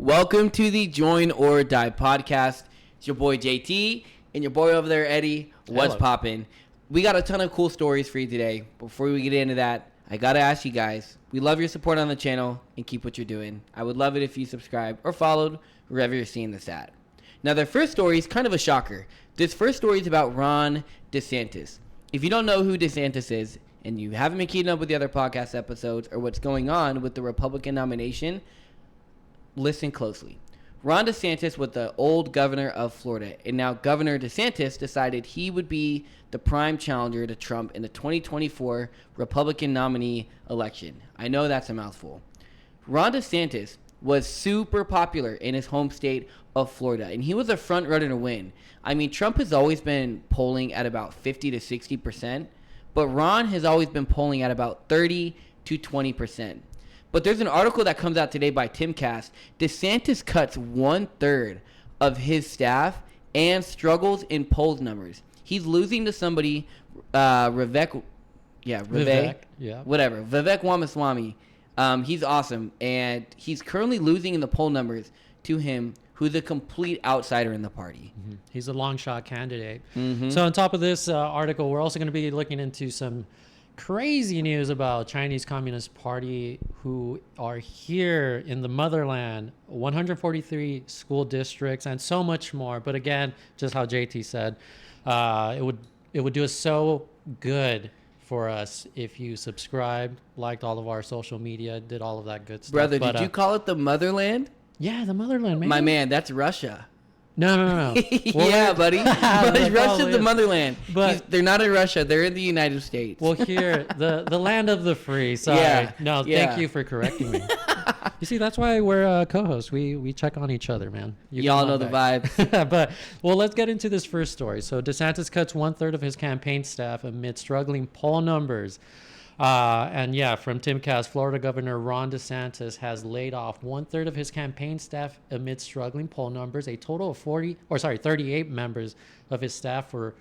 Welcome to the Join or Die podcast. It's your boy JT and your boy over there, Eddie. What's poppin'? We got a ton of cool stories for you today. Before we get into that, I gotta ask you guys, we love your support on the channel and keep what you're doing. I would love it if you subscribed or followed wherever you're seeing this at. Now, the first story is kind of a shocker. This first story is about Ron DeSantis. If you don't know who DeSantis is, and you haven't been keeping up with the other podcast episodes or what's going on with the Republican nomination, listen closely. Ron DeSantis was the old governor of Florida, and now Governor DeSantis decided he would be the prime challenger to Trump in the 2024 Republican nominee election. I know that's a mouthful. Ron DeSantis was super popular in his home state of Florida, and he was a front runner to win. I mean, Trump has always been polling at about 50 to 60%, but Ron has always been polling at about 30 to 20%. But there's an article that comes out today by Timcast. DeSantis cuts 1/3 of his staff and struggles in poll numbers. He's losing to somebody, Vivek Ramaswamy. He's awesome, and he's currently losing in the poll numbers to him, who's a complete outsider in the party. Mm-hmm. He's a long shot candidate. Mm-hmm. So on top of this article, we're also going to be looking into some crazy news about Chinese Communist Party who are here in the motherland, 143 school districts and so much more. But again, just how JT said, it would do us so good for us if you subscribed, liked all of our social media, did all of that good stuff. Brother, did you call it the motherland? Yeah, the motherland, man. My man, that's Russia. No. Well, yeah, buddy. But Russia's the motherland. But they're not in Russia. They're in the United States. Well, here, the land of the free. Sorry. Yeah. No, thank you for correcting me. You see, that's why we're co-hosts. We check on each other, man. Y'all know the vibes. But, well, let's get into this first story. So DeSantis cuts 1/3 of his campaign staff amid struggling poll numbers. And yeah, from Timcast, Florida Governor Ron DeSantis has laid off 1/3 of his campaign staff amid struggling poll numbers. A total of 38 members of his staff were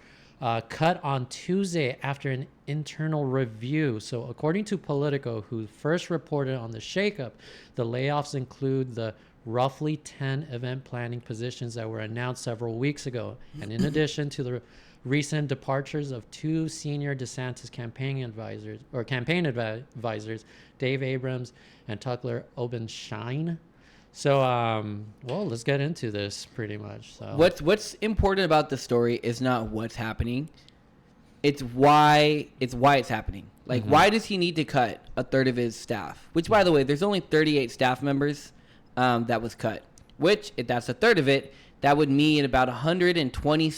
cut on Tuesday after an internal review. So according to Politico, who first reported on the shakeup, the layoffs include the roughly 10 event planning positions that were announced several weeks ago. And in addition to the recent departures of two senior DeSantis campaign advisors, Dave Abrams and Tucker Obenshine. So, well, let's get into this pretty much. So, what's important about the story is not what's happening; it's why it's happening. Like, why does he need to cut 1/3 of his staff? Which, by the way, there's only 38 staff members that was cut. Which, if that's 1/3 of it, that would mean about 120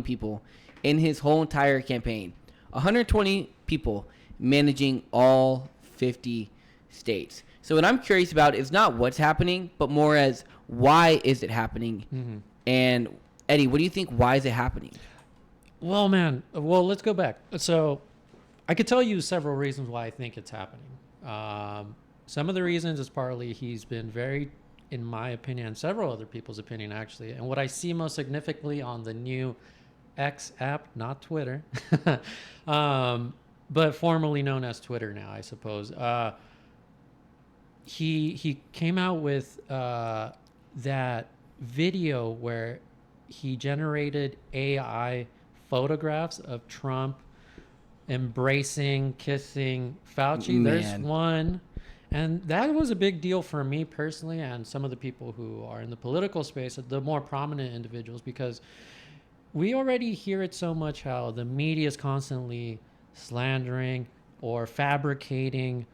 people in his whole entire campaign. 120 people managing all 50 states. So what I'm curious about is not what's happening, but more as why is it happening? Mm-hmm. And Eddie, what do you think? Why is it happening? Well, man, let's go back. So I could tell you several reasons why I think it's happening. Some of the reasons is partly he's been very, in my opinion, and several other people's opinion actually, and what I see most significantly on the new X app, not Twitter, but formerly known as Twitter now, I suppose. He came out with that video where he generated AI photographs of Trump embracing, kissing Fauci. Man. There's one. And that was a big deal for me personally and some of the people who are in the political space, the more prominent individuals, because we already hear it so much how the media is constantly slandering or fabricating,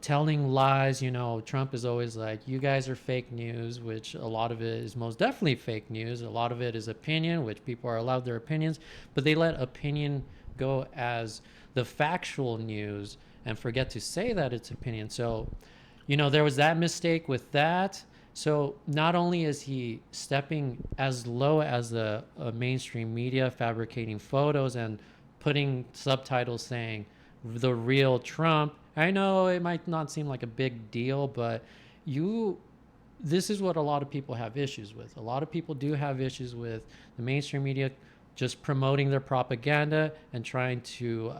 telling lies. You know, Trump is always like, you guys are fake news, which a lot of it is most definitely fake news. A lot of it is opinion, which people are allowed their opinions, but they let opinion go as the factual news and forget to say that it's opinion. So, you know, there was that mistake with that. So not only is he stepping as low as the mainstream media, fabricating photos and putting subtitles saying the real Trump. I know it might not seem like a big deal, but this is what a lot of people have issues with. A lot of people do have issues with the mainstream media just promoting their propaganda and trying to,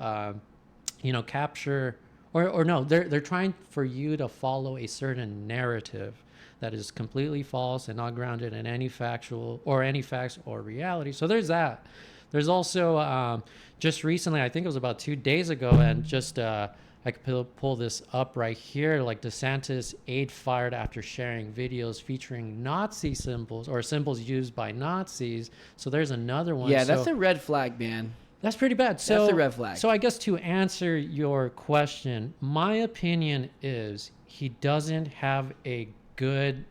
capture or no, they're trying for you to follow a certain narrative that is completely false and not grounded in any facts or reality. So there's that. There's also just recently, I think it was about 2 days ago, and just I could pull this up right here. Like DeSantis aide fired after sharing videos featuring Nazi symbols or symbols used by Nazis. So there's another one. Yeah, that's a red flag, man. That's pretty bad. So that's a red flag. So I guess to answer your question, my opinion is he doesn't have a good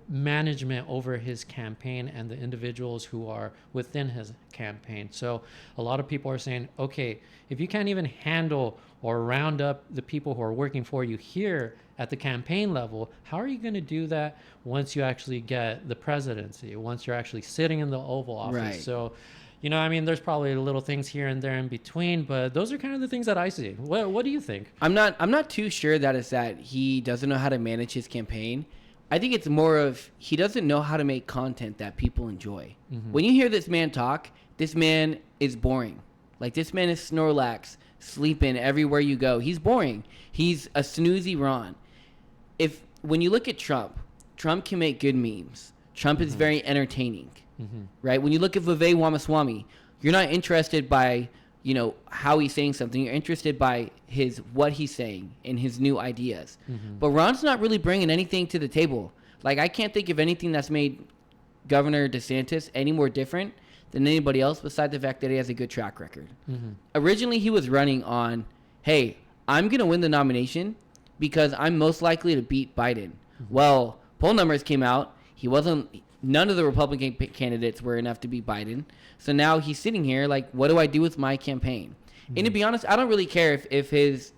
management over his campaign and the individuals who are within his campaign. So a lot of people are saying, okay, if you can't even handle or round up the people who are working for you here at the campaign level, how are you going to do that once you actually get the presidency, once you're actually sitting in the Oval Office? Right. So, I mean, there's probably little things here and there in between, but those are kind of the things that I see. What do you think? I'm not too sure that it's that he doesn't know how to manage his campaign. I think it's more of he doesn't know how to make content that people enjoy. Mm-hmm. When you hear this man talk, this man is boring. Like, this man is Snorlax, sleeping everywhere you go. He's boring. He's a snoozy Ron. When you look at Trump can make good memes. Trump is very entertaining, right? When you look at Vivek Ramaswamy, you're not interested by how he's saying something. You're interested by what he's saying and his new ideas. But Ron's not really bringing anything to the table. Like, I can't think of anything that's made Governor DeSantis any more different than anybody else, besides the fact that he has a good track record. Originally, he was running on, hey, I'm going to win the nomination because I'm most likely to beat Biden. Well, poll numbers came out. None of the Republican candidates were enough to beat Biden. So now he's sitting here like, what do I do with my campaign? And to be honest, I don't really care if his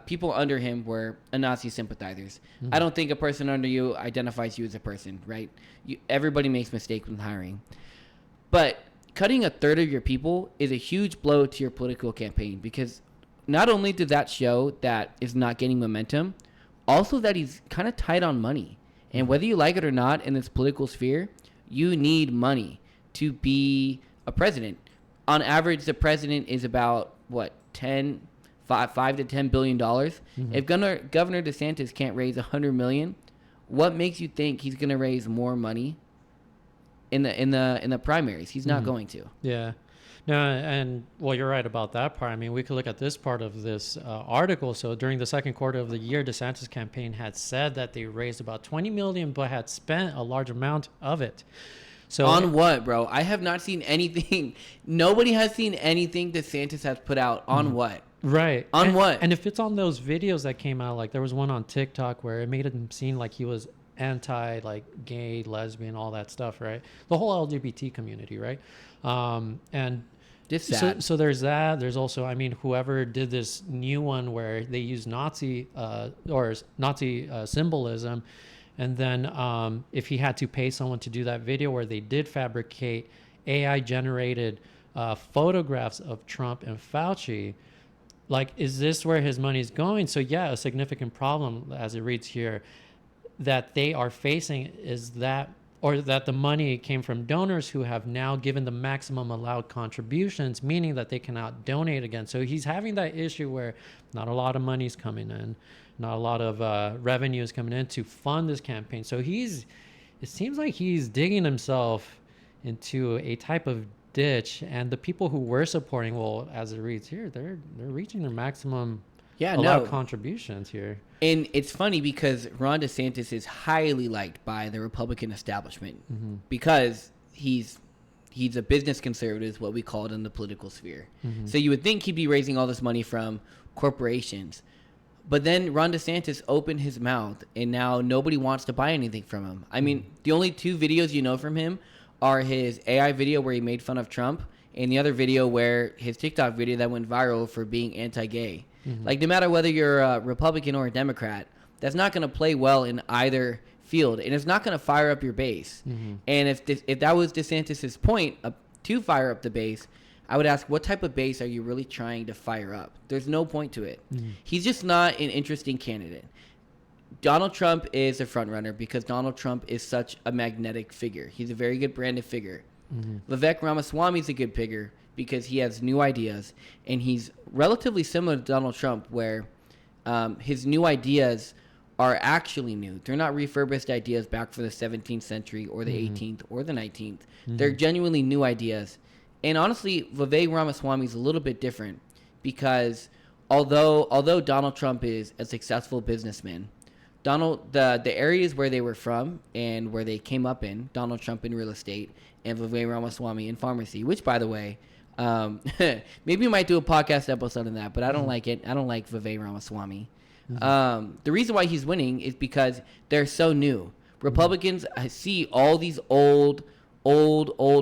people under him were Nazi sympathizers. I don't think a person under you identifies you as a person, right? Everybody makes mistakes when hiring. But cutting a third of your people is a huge blow to your political campaign, because not only did that show that is not gaining momentum, also that he's kind of tight on money. And whether you like it or not, in this political sphere, you need money to be a president. On average, the president is about, $5 to $10 billion. If Governor DeSantis can't raise $100 million, what makes you think he's going to raise more money in the primaries? He's not going to. Yeah. No, and well, you're right about that part. I mean, we could look at this part of this article. So during the second quarter of the year, DeSantis' campaign had said that they raised about $20 million, but had spent a large amount of it. So on what, bro? I have not seen anything. Nobody has seen anything DeSantis has put out on what? Right. On what? And if it's on those videos that came out, like there was one on TikTok where it made him seem like he was anti, like, gay, lesbian, all that stuff, right? The whole LGBT community, right? And so there's that. There's also, I mean, whoever did this new one where they use Nazi symbolism, and then if he had to pay someone to do that video where they did fabricate AI generated photographs of Trump and Fauci, like, is this where his money's going? So yeah, a significant problem, as it reads here, that they are facing is that the money came from donors who have now given the maximum allowed contributions, meaning that they cannot donate again. So he's having that issue where not a lot of money's coming in, not a lot of revenue is coming in to fund this campaign. So it seems like he's digging himself into a type of ditch, and the people who were supporting, well, as it reads here, they're reaching their maximum allowed contributions here. And it's funny because Ron DeSantis is highly liked by the Republican establishment because he's a business conservative, is what we call it in the political sphere. So you would think he'd be raising all this money from corporations. But then Ron DeSantis opened his mouth, and now nobody wants to buy anything from him. I mean, the only two videos you know from him are his AI video where he made fun of Trump, and the other video where his TikTok video that went viral for being anti-gay. Like, no matter whether you're a Republican or a Democrat, that's not going to play well in either field, and it's not going to fire up your base. And if that was DeSantis's point to fire up the base, I would ask, what type of base are you really trying to fire up? There's no point to it. He's just not an interesting candidate. Donald Trump is a front runner because Donald Trump is such a magnetic figure. He's a very good branded figure. Vivek Ramaswamy is a good figure because he has new ideas, and he's relatively similar to Donald Trump, where his new ideas are actually new. They're not refurbished ideas back from the 17th century or the 18th or the 19th. They're genuinely new ideas. And honestly, Vivek Ramaswamy is a little bit different because although Donald Trump is a successful businessman, the areas where they were from and where they came up in, Donald Trump in real estate and Vivek Ramaswamy in pharmacy, which, by the way, maybe we might do a podcast episode on that, but I don't like it. I don't like Vivek Ramaswamy. The reason why he's winning is because they're so new. Republicans see all these old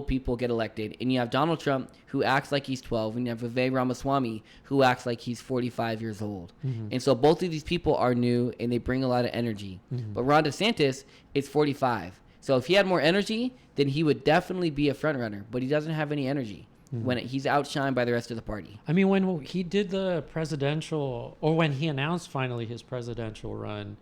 people get elected, and you have Donald Trump, who acts like he's 12, and you have Vivek Ramaswamy, who acts like he's 45 years old. And so both of these people are new, and they bring a lot of energy. But Ron DeSantis is 45. So if he had more energy, then he would definitely be a front runner, but he doesn't have any energy. When he's outshined by the rest of the party. I mean, when he did the presidential, or when he announced finally his presidential run,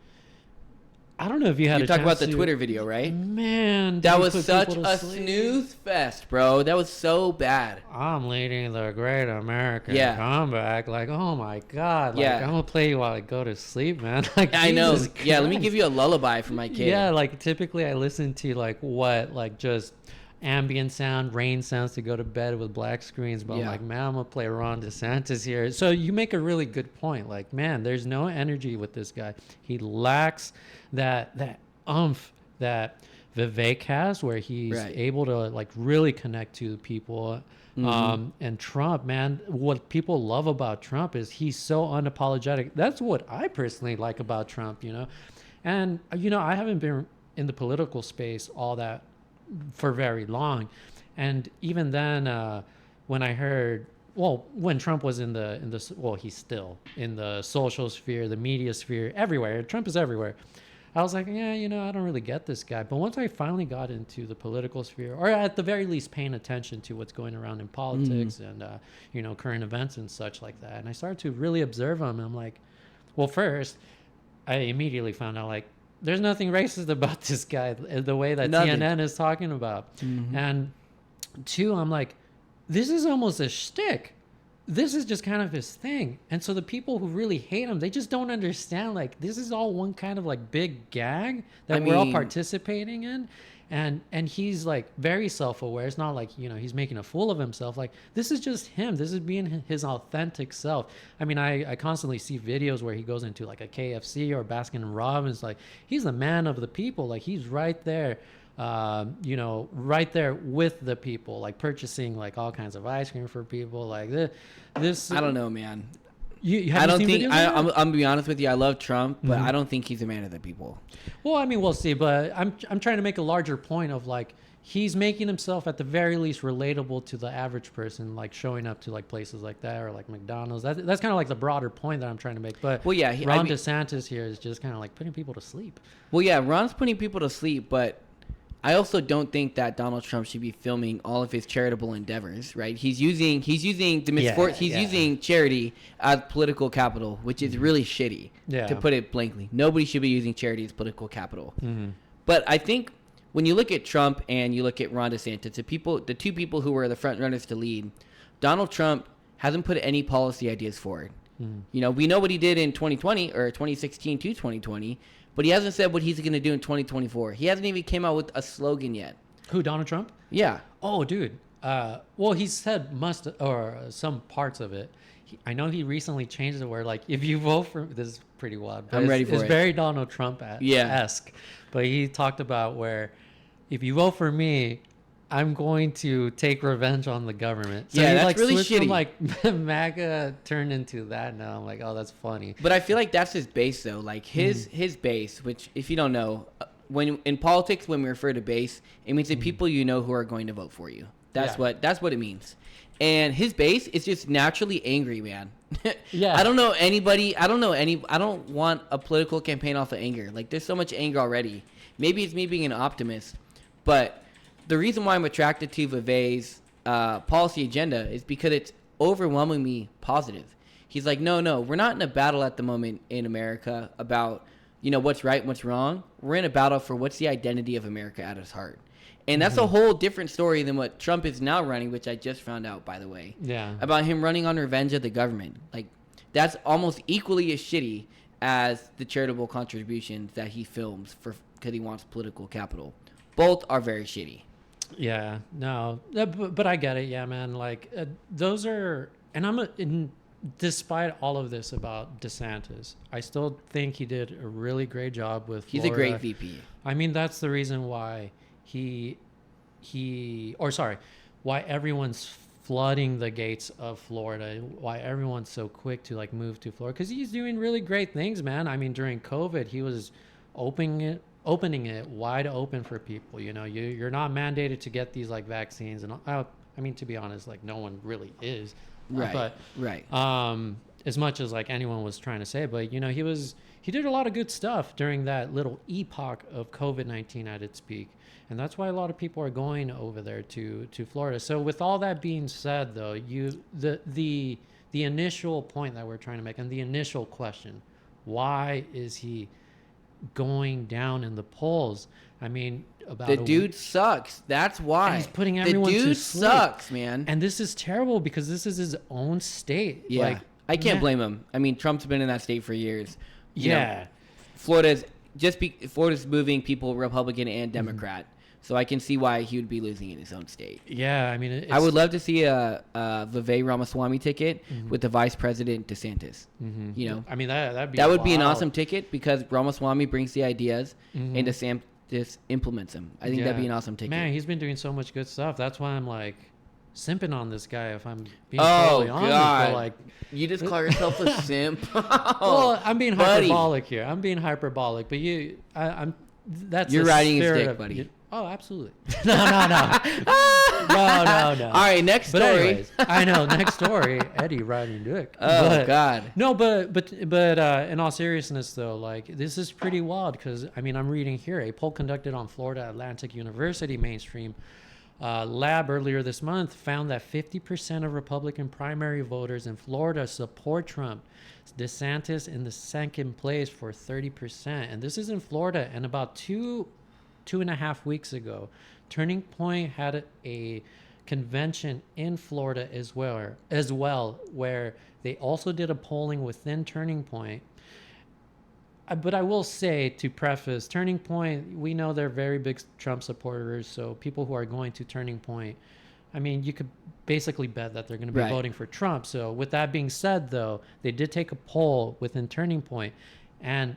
I don't know if you had You a talk chance about the to, Twitter video, right? Man, That did he was put such people to a sleep? snooze fest, bro. That was so bad. I'm leading the great American Yeah. comeback. Like, oh my God. Like, Yeah. I'm going to play you while I go to sleep, man. Like, I know. Jesus Yeah, let me Christ. give you a lullaby for my kid. Yeah, like typically I listen to like just ambient sound, rain sounds to go to bed with black screens. But I'm Yeah. like, man, I'm gonna play Ron DeSantis here. So you make a really good point. Like, man, there's no energy with this guy. He lacks that umph that Vivek has, where he's Right. able to like really connect to people. And Trump, man, what people love about Trump is he's so unapologetic. That's what I personally like about Trump, you know. And I haven't been in the political space all that for very long, and even then, when I heard, when Trump was in the he's still in the social sphere, the media sphere, everywhere. Trump is everywhere. I was like, yeah, I don't really get this guy. But once I finally got into the political sphere, or at the very least paying attention to what's going around in politics and current events and such like that, and I started to really observe him, and I'm like, well, first, I immediately found out like, there's nothing racist about this guy, the way that CNN is talking about. And two, I'm like, this is almost a shtick. This is just kind of his thing. And so the people who really hate him, they just don't understand, like, this is all one kind of like big gag that we're all participating in. And he's like very self-aware. It's not like, he's making a fool of himself. Like, this is just him. This is being his authentic self. I mean, I constantly see videos where he goes into like a KFC or Baskin and Robbins. Like, he's the man of the people. Like, he's right there, right there with the people, like purchasing like all kinds of ice cream for people. Like this. I don't know, man. I don't think I'm gonna be honest with you. I love Trump, but I don't think he's a man of the people. Well, I mean, we'll see. But I'm trying to make a larger point of like, he's making himself at the very least relatable to the average person, like showing up to like places like that or like McDonald's. That's kind of like the broader point that I'm trying to make. But well, yeah, Ron DeSantis here is just kind of like putting people to sleep. Well, yeah, Ron's putting people to sleep, but I also don't think that Donald Trump should be filming all of his charitable endeavors, right? He's using using charity as political capital, which is really shitty, to put it blankly. Nobody should be using charity as political capital. But I think when you look at Trump and you look at Ron DeSantis, the two people who were the front runners to lead, Donald Trump hasn't put any policy ideas forward. We know what he did in 2020 or 2016 to 2020. But he hasn't said what he's going to do in 2024. He hasn't even came out with a slogan yet. Who, Donald Trump? Yeah. Oh, dude. Well, he said some parts of it. I know he recently changed it where, like, if you vote for... This is pretty wild. I'm ready for it. It's very Donald Trump-esque. But he talked about where, if you vote for me, I'm going to take revenge on the government. So that's like really shitty. From like MAGA turned into that now. I'm like, oh, that's funny. But I feel like that's his base, though. Like his base, which if you don't know, when in politics, when we refer to base, it means the people you know who are going to vote for you. That's what it means. And his base is just naturally angry, man. Yeah. I don't want a political campaign off of anger. Like, there's so much anger already. Maybe it's me being an optimist, but the reason why I'm attracted to Vivek's policy agenda is because it's overwhelmingly positive. He's like, no, we're not in a battle at the moment in America about, what's right and what's wrong. We're in a battle for what's the identity of America at its heart. And that's a whole different story than what Trump is now running, which I just found out, by the way. Yeah. About him running on revenge of the government. Like, that's almost equally as shitty as the charitable contributions that he films because he wants political capital. Both are very shitty. Yeah, no, but I get it. Yeah, man. Like those are, and despite all of this about DeSantis, I still think he did a really great job with He's Florida. a great VP. I mean, that's the reason why why everyone's flooding the gates of Florida, why everyone's so quick to like move to Florida, because he's doing really great things, man. I mean, during COVID, he was opening it wide open for people. You know, you're not mandated to get these like vaccines, and I mean, to be honest, like no one really is, right? But right. As much as like anyone was trying to say, but you know, he did a lot of good stuff during that little epoch of COVID-19 at its peak, and that's why a lot of people are going over there to Florida. So with all that being said, though, the initial point that we're trying to make, and the initial question, why is he going down in the polls? I mean, the dude sucks. That's why. And he's putting everyone to sleep. The dude sucks, man. And this is terrible because this is his own state. Yeah, like, I can't blame him. I mean, Trump's been in that state for years. You know, Florida's moving people Republican and Democrat. So I can see why he would be losing in his own state. Yeah, I mean, I would love to see a Vivek Ramaswamy ticket with the Vice President DeSantis. You know, I mean, that would be an awesome ticket because Ramaswamy brings the ideas and DeSantis implements them. I think that'd be an awesome ticket. Man, he's been doing so much good stuff. That's why I'm like simping on this guy. If I'm being totally honest, God. But like, you just call yourself a simp. Well, I'm being hyperbolic here. I'm being hyperbolic, but you're riding his dick, buddy. Oh, absolutely. No. No. All right, next story. But anyways, I know, next story, Eddie riding dick. Oh, God. No, but in all seriousness, though, like, this is pretty wild because, I mean, I'm reading here, a poll conducted on Florida Atlantic University mainstream lab earlier this month found that 50% of Republican primary voters in Florida support Trump. DeSantis in the second place for 30%. And this is in Florida. And about 2.5 weeks ago, Turning Point had a convention in Florida as well, where they also did a polling within Turning Point. But I will say, to preface, Turning Point, we know they're very big Trump supporters, so people who are going to Turning Point, I mean, you could basically bet that they're going to be voting for Trump. So with that being said, though, they did take a poll within Turning Point, and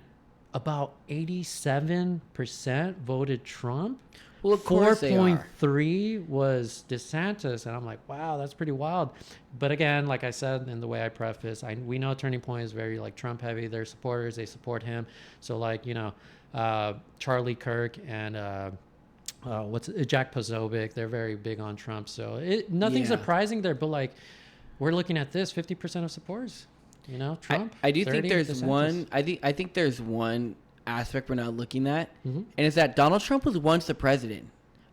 about 87% voted Trump. Well, of course 4.3 was DeSantis, and I'm like, wow, that's pretty wild. But again, like I said in the way I preface, we know Turning Point is very like Trump heavy. Their supporters, they support him. So like, you know, Charlie Kirk and Jack Posobiec, they're very big on Trump. So nothing surprising there. But like, we're looking at this 50% of supporters. You know, Trump. I do think there's DeSantis. one. I think there's one aspect we're not looking at, and it's that Donald Trump was once the president.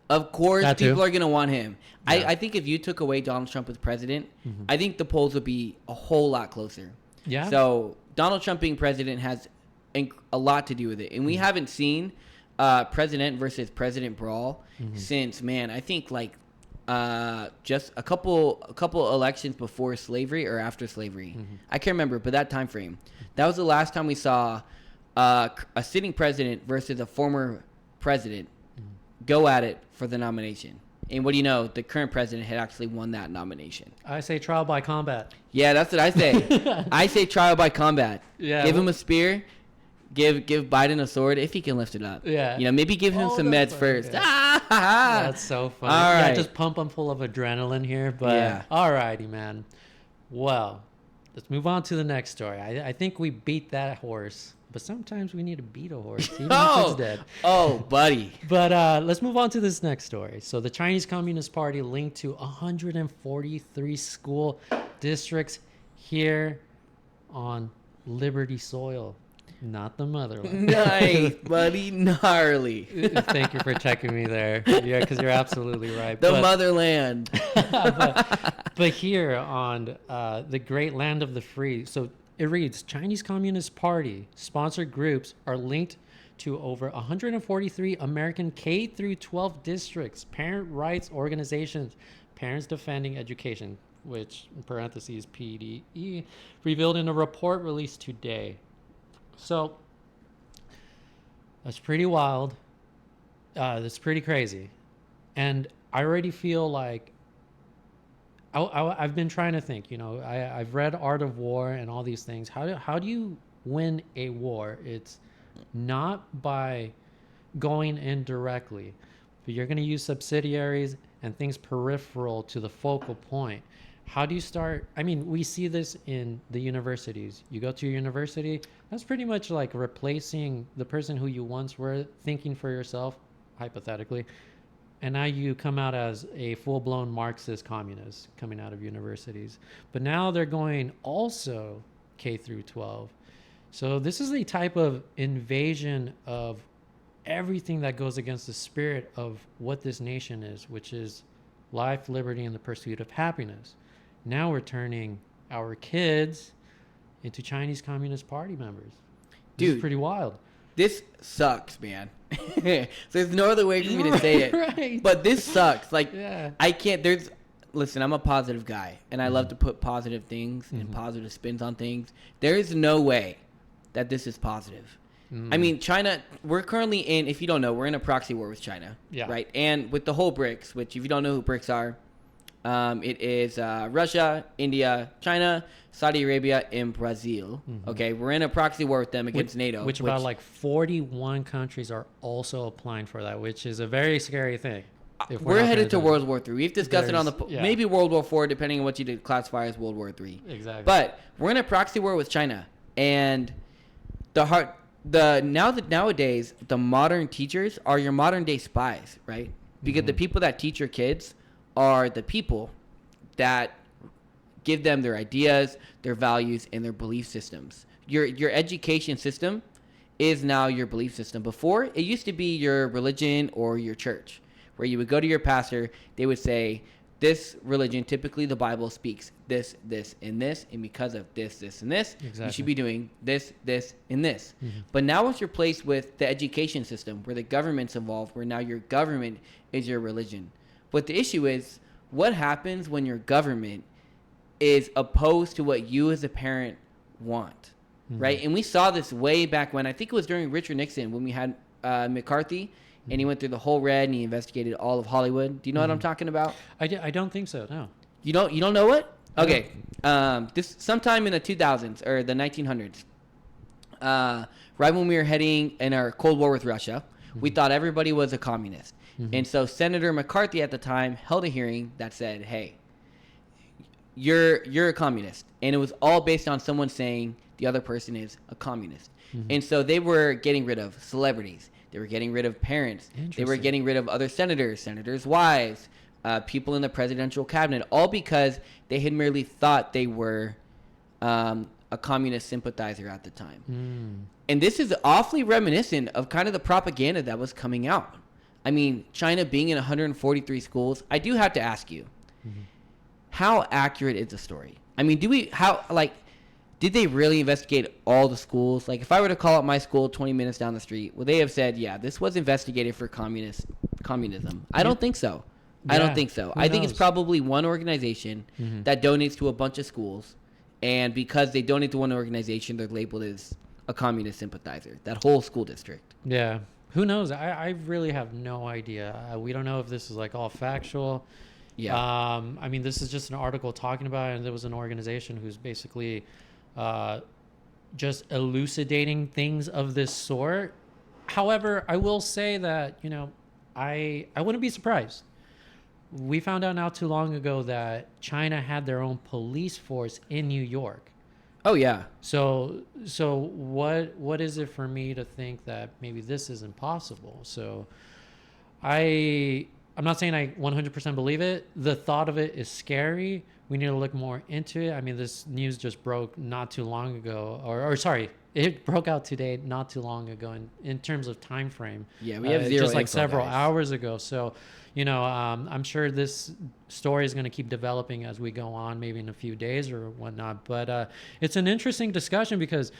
Of course, people are going to want him. Yeah. I think if you took away Donald Trump as president, I think the polls would be a whole lot closer. Yeah. So Donald Trump being president has a lot to do with it, and we haven't seen president versus president brawl since, man, I think like just a couple elections before slavery or after slavery. I can't remember, but that time frame. That was the last time we saw a sitting president versus a former president go at it for the nomination. And what do you know? The current president had actually won that nomination. I say trial by combat. Yeah, that's what I say. I say trial by combat. Yeah, give him a spear. Give Biden a sword if he can lift it up. Yeah. You know, maybe give him some meds first. Yeah. That's so funny. All right. Yeah, just pump him full of adrenaline here. But all righty, man. Well, let's move on to the next story. I think we beat that horse. But sometimes we need to beat a horse, even if it's dead. Oh, buddy. But let's move on to this next story. So the Chinese Communist Party linked to 143 school districts here on Liberty soil, not the motherland. Nice, buddy. Gnarly. Thank you for checking me there. Yeah, because you're absolutely right. The motherland. but here on the great land of the free. So it reads, Chinese Communist Party sponsored groups are linked to over 143 American K through 12 districts, parent rights organizations, Parents Defending Education, which in parentheses PDE, revealed in a report released today. So that's pretty wild. That's pretty crazy. And I already feel like I've been trying to think, I've read Art of War and all these things. How do you win a war? It's not by going in directly, but you're going to use subsidiaries and things peripheral to the focal point. How do you start? I mean, we see this in the universities. You go to a university, that's pretty much like replacing the person who you once were, thinking for yourself, hypothetically, and now you come out as a full-blown Marxist communist coming out of universities. But now they're going also K through 12. So this is a type of invasion of everything that goes against the spirit of what this nation is, which is life, liberty, and the pursuit of happiness. Now we're turning our kids into Chinese Communist Party members. This is pretty wild. This sucks, man. There's no other way for me to say it. Right. But this sucks. Like, yeah. I can't. Listen, I'm a positive guy, and I love to put positive things and positive spins on things. There is no way that this is positive. I mean, China, we're currently in, if you don't know, we're in a proxy war with China. Yeah. Right? And with the whole BRICS, which if you don't know who BRICS are, it is Russia, India, China, Saudi Arabia, and Brazil. Okay, we're in a proxy war with them against NATO. Which about like 41 countries are also applying for that, which is a very scary thing. We're headed to World War III. We've discussed it on the yeah. maybe World War IV, depending on what you classify as World War III. Exactly. But we're in a proxy war with China, and nowadays the modern teachers are your modern day spies, right? Because the people that teach your kids are the people that give them their ideas, their values, and their belief systems. Your education system is now your belief system. Before, it used to be your religion or your church, where you would go to your pastor. They would say, this religion, typically the Bible, speaks this, this, and this, and because of this, this, and this, you should be doing this, this, and this. But now it's replaced with the education system, where the government's involved, where now your government is your religion. But the issue is, what happens when your government is opposed to what you as a parent want, right? And we saw this way back when, I think it was during Richard Nixon, when we had McCarthy, and he went through the whole red and he investigated all of Hollywood. Do you know what I'm talking about? I don't think so, no. You don't know what? Okay. This sometime in the 2000s or the 1900s, right when we were heading in our Cold War with Russia, we thought everybody was a communist. And so Senator McCarthy at the time held a hearing that said, hey, you're a communist. And it was all based on someone saying the other person is a communist. And so they were getting rid of celebrities. They were getting rid of parents. They were getting rid of other senators' wives, people in the presidential cabinet, all because they had merely thought they were a communist sympathizer at the time. And this is awfully reminiscent of kind of the propaganda that was coming out. I mean, China being in 143 schools, I do have to ask you, how accurate is the story? I mean, did they really investigate all the schools? Like, if I were to call up my school 20 minutes down the street, would they have said, yeah, this was investigated for communism? I don't think so. I don't think so. I think it's probably one organization that donates to a bunch of schools. And because they donate to one organization, they're labeled as a communist sympathizer, that whole school district. Yeah. Who knows? I really have no idea. We don't know if this is like all factual. Yeah. I mean, this is just an article talking about it, and there was an organization who's basically just elucidating things of this sort. However, I will say that, I wouldn't be surprised. We found out not too long ago that China had their own police force in New York. Oh, yeah. So what is it for me to think that maybe this is impossible? So I'm not saying I 100% believe it. The thought of it is scary. We need to look more into it. I mean, this news just broke not too long ago, or sorry, it broke out today, not too long ago in terms of time frame. Yeah, we have zero just like info, several guys. hours ago. So, I'm sure this story is going to keep developing as we go on, maybe in a few days or whatnot. But it's an interesting discussion because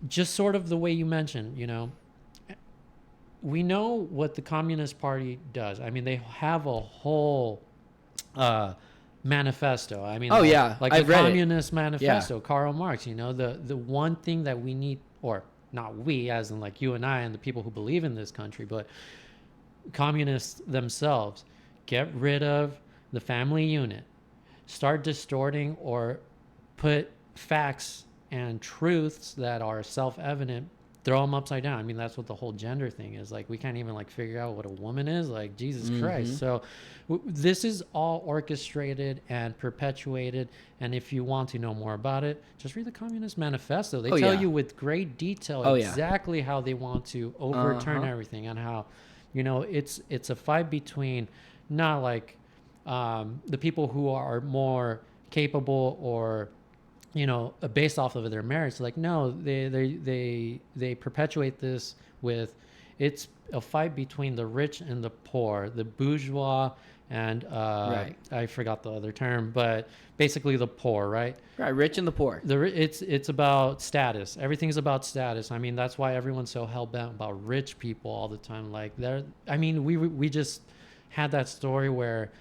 just sort of the way you mentioned, we know what the Communist Party does. I mean, they have a whole manifesto. I mean, Oh, yeah. like I've the read it. Communist Manifesto, Karl Marx. You know, the one thing that we need, or not we, as in like you and I and the people who believe in this country, but communists themselves, get rid of the family unit, start distorting or put facts and truths that are self-evident, throw them upside down. I mean, that's what the whole gender thing is. Like, we can't even like figure out what a woman is. Like, Jesus Christ. So this is all orchestrated and perpetuated. And if you want to know more about it, just read the Communist Manifesto. They tell you with great detail exactly how they want to overturn everything, and how, you know, it's a fight between not like the people who are more capable or, you know, based off of their merits. Like, no, they perpetuate this with, it's a fight between the rich and the poor, the bourgeois and I forgot the other term, but basically the poor, right? Right, rich and the poor. It's about status. Everything's about status. I mean, that's why everyone's so hell bent about rich people all the time. Like, I mean, we just had that story where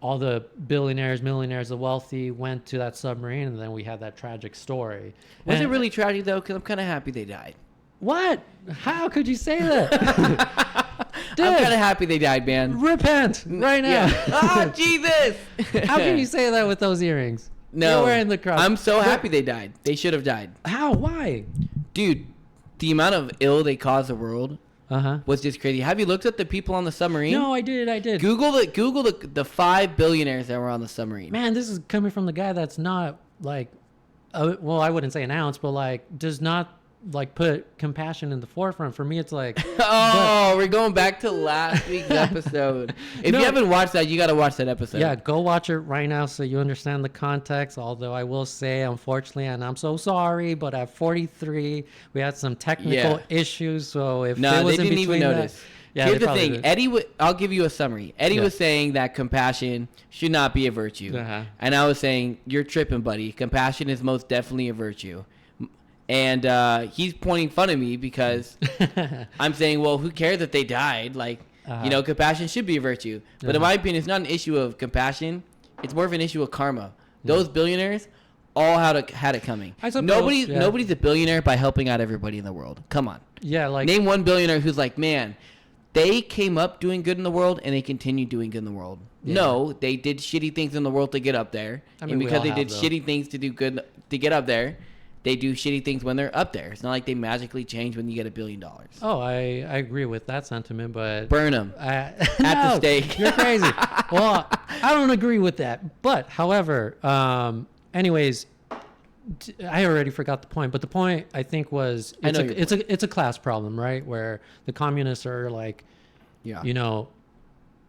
all the billionaires, millionaires, the wealthy went to that submarine, and then we had that tragic story. Was it really tragic though? Because I'm kind of happy they died. What? How could you say that? Dude, I'm kind of happy they died, man. Repent right now. Yeah. Oh, Jesus! How can you say that with those earrings? No, you're wearing the cross. I'm so happy they died. They should have died. How? Why? Dude, the amount of ill they caused the world was just crazy. Have you looked at the people on the submarine? No, I did. Google the 5 billionaires that were on the submarine. Man, this is coming from the guy that's not like, well, I wouldn't say an ounce, but like does not like put compassion in the forefront. For me, it's like, we're going back to last week's episode. If you haven't watched that, you got to watch that episode. Yeah, go watch it right now so you understand the context. Although I will say, unfortunately, and I'm so sorry, but at 43, we had some technical issues. So if no, it was they didn't even notice. Here's the thing, did. Eddie. I'll give you a summary. Eddie was saying that compassion should not be a virtue, and I was saying you're tripping, buddy. Compassion is most definitely a virtue. And he's pointing fun at me because I'm saying, well, who cares that they died? Like, you know, compassion should be a virtue. But in my opinion, it's not an issue of compassion. It's more of an issue of karma. Those billionaires all had it coming. I suppose, nobody's a billionaire by helping out everybody in the world. Come on. Yeah, like name one billionaire who's like, man, they came up doing good in the world and they continue doing good in the world. Yeah. No, they did shitty things in the world to get up there. I mean, and because they did shitty things to do good to get up there, they do shitty things when they're up there. It's not like they magically change when you get $1 billion. Oh, I agree with that sentiment, but burn them at the stake. You're crazy. Well, I don't agree with that. But however, anyways, I already forgot the point. But the point I think was it's a class problem, right? Where the communists are like, you know,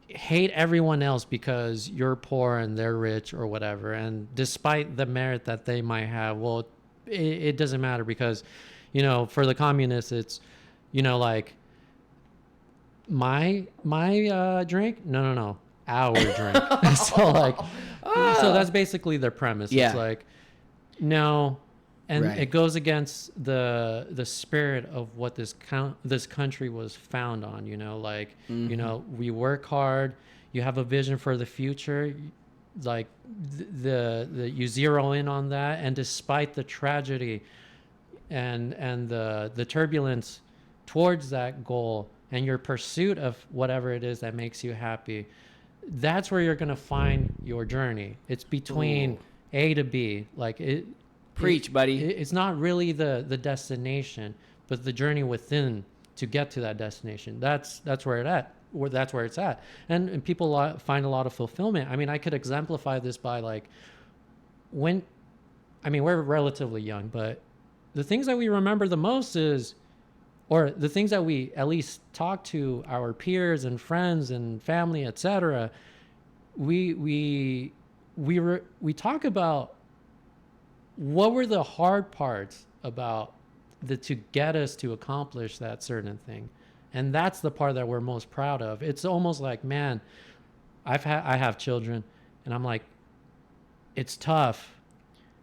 hate everyone else because you're poor and they're rich or whatever. And despite the merit that they might have, well, it doesn't matter because, you know, for the communists, it's, you know, like my drink, no, our drink. So like, so that's basically their premise. Yeah. It's like, no, and it goes against the spirit of what this country was found on. You know, like, you know, we work hard. You have a vision for the future. Like the you zero in on that, and despite the tragedy and the turbulence towards that goal and your pursuit of whatever it is that makes you happy, that's where you're going to find your journey. It's between A to B. Like preach, buddy. It's not really the destination, but the journey within to get to that destination. That's where that's where it's at. And people find a lot of fulfillment. I mean, I could exemplify this by like we're relatively young, but the things that we remember the most or the things that we at least talk to our peers and friends and family, etc. We talk about what were the hard parts about to get us to accomplish that certain thing. And that's the part that we're most proud of. It's almost like, man, I have children, and I'm like, it's tough,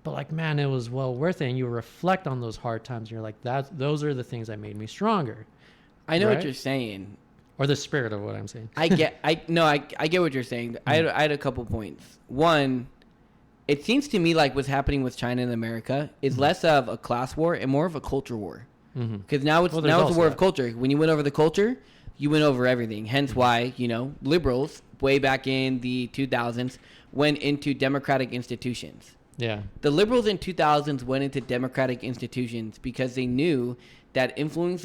but like, man, it was well worth it. And you reflect on those hard times, and you're like, those are the things that made me stronger. I know right? what you're saying. Or the spirit of what I'm saying. I get what you're saying. I had a couple points. One, it seems to me like what's happening with China and America is less of a class war and more of a culture war. Because now it's a war of culture. When you win over the culture, you win over everything. Hence why, liberals way back in the 2000s went into democratic institutions. Yeah. The liberals in 2000s went into democratic institutions because they knew that influence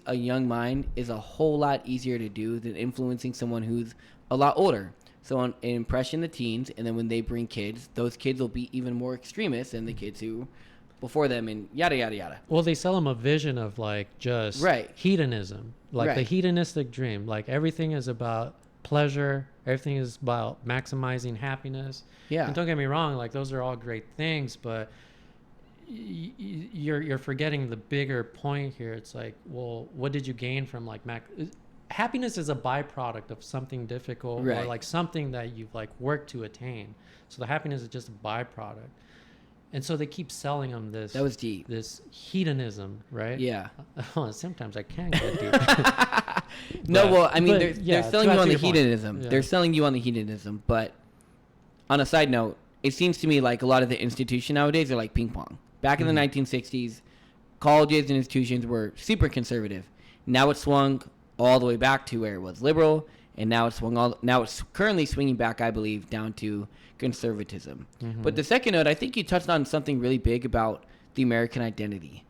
a young mind is a whole lot easier to do than influencing someone who's a lot older. So impression the teens, and then when they bring kids, those kids will be even more extremists than the kids who before them, and yada yada yada. Well, they sell them a vision of like just hedonism, like the hedonistic dream. Like everything is about pleasure, everything is about maximizing happiness. Yeah. And don't get me wrong, like those are all great things, but you're forgetting the bigger point here. It's like, well, what did you gain from like happiness is a byproduct of something difficult or like something that you've like worked to attain. So the happiness is just a byproduct. And so they keep selling them this. That was deep. This hedonism, right? Yeah. Sometimes I can get deep. They're selling you on the hedonism. Yeah. They're selling you on the hedonism. But on a side note, it seems to me like a lot of the institutions nowadays are like ping pong. Back in the 1960s, colleges and institutions were super conservative. Now it's swung all the way back to where it was liberal, and now it's currently swinging back, I believe, down to conservatism. But the second note, I think you touched on something really big about the American identity.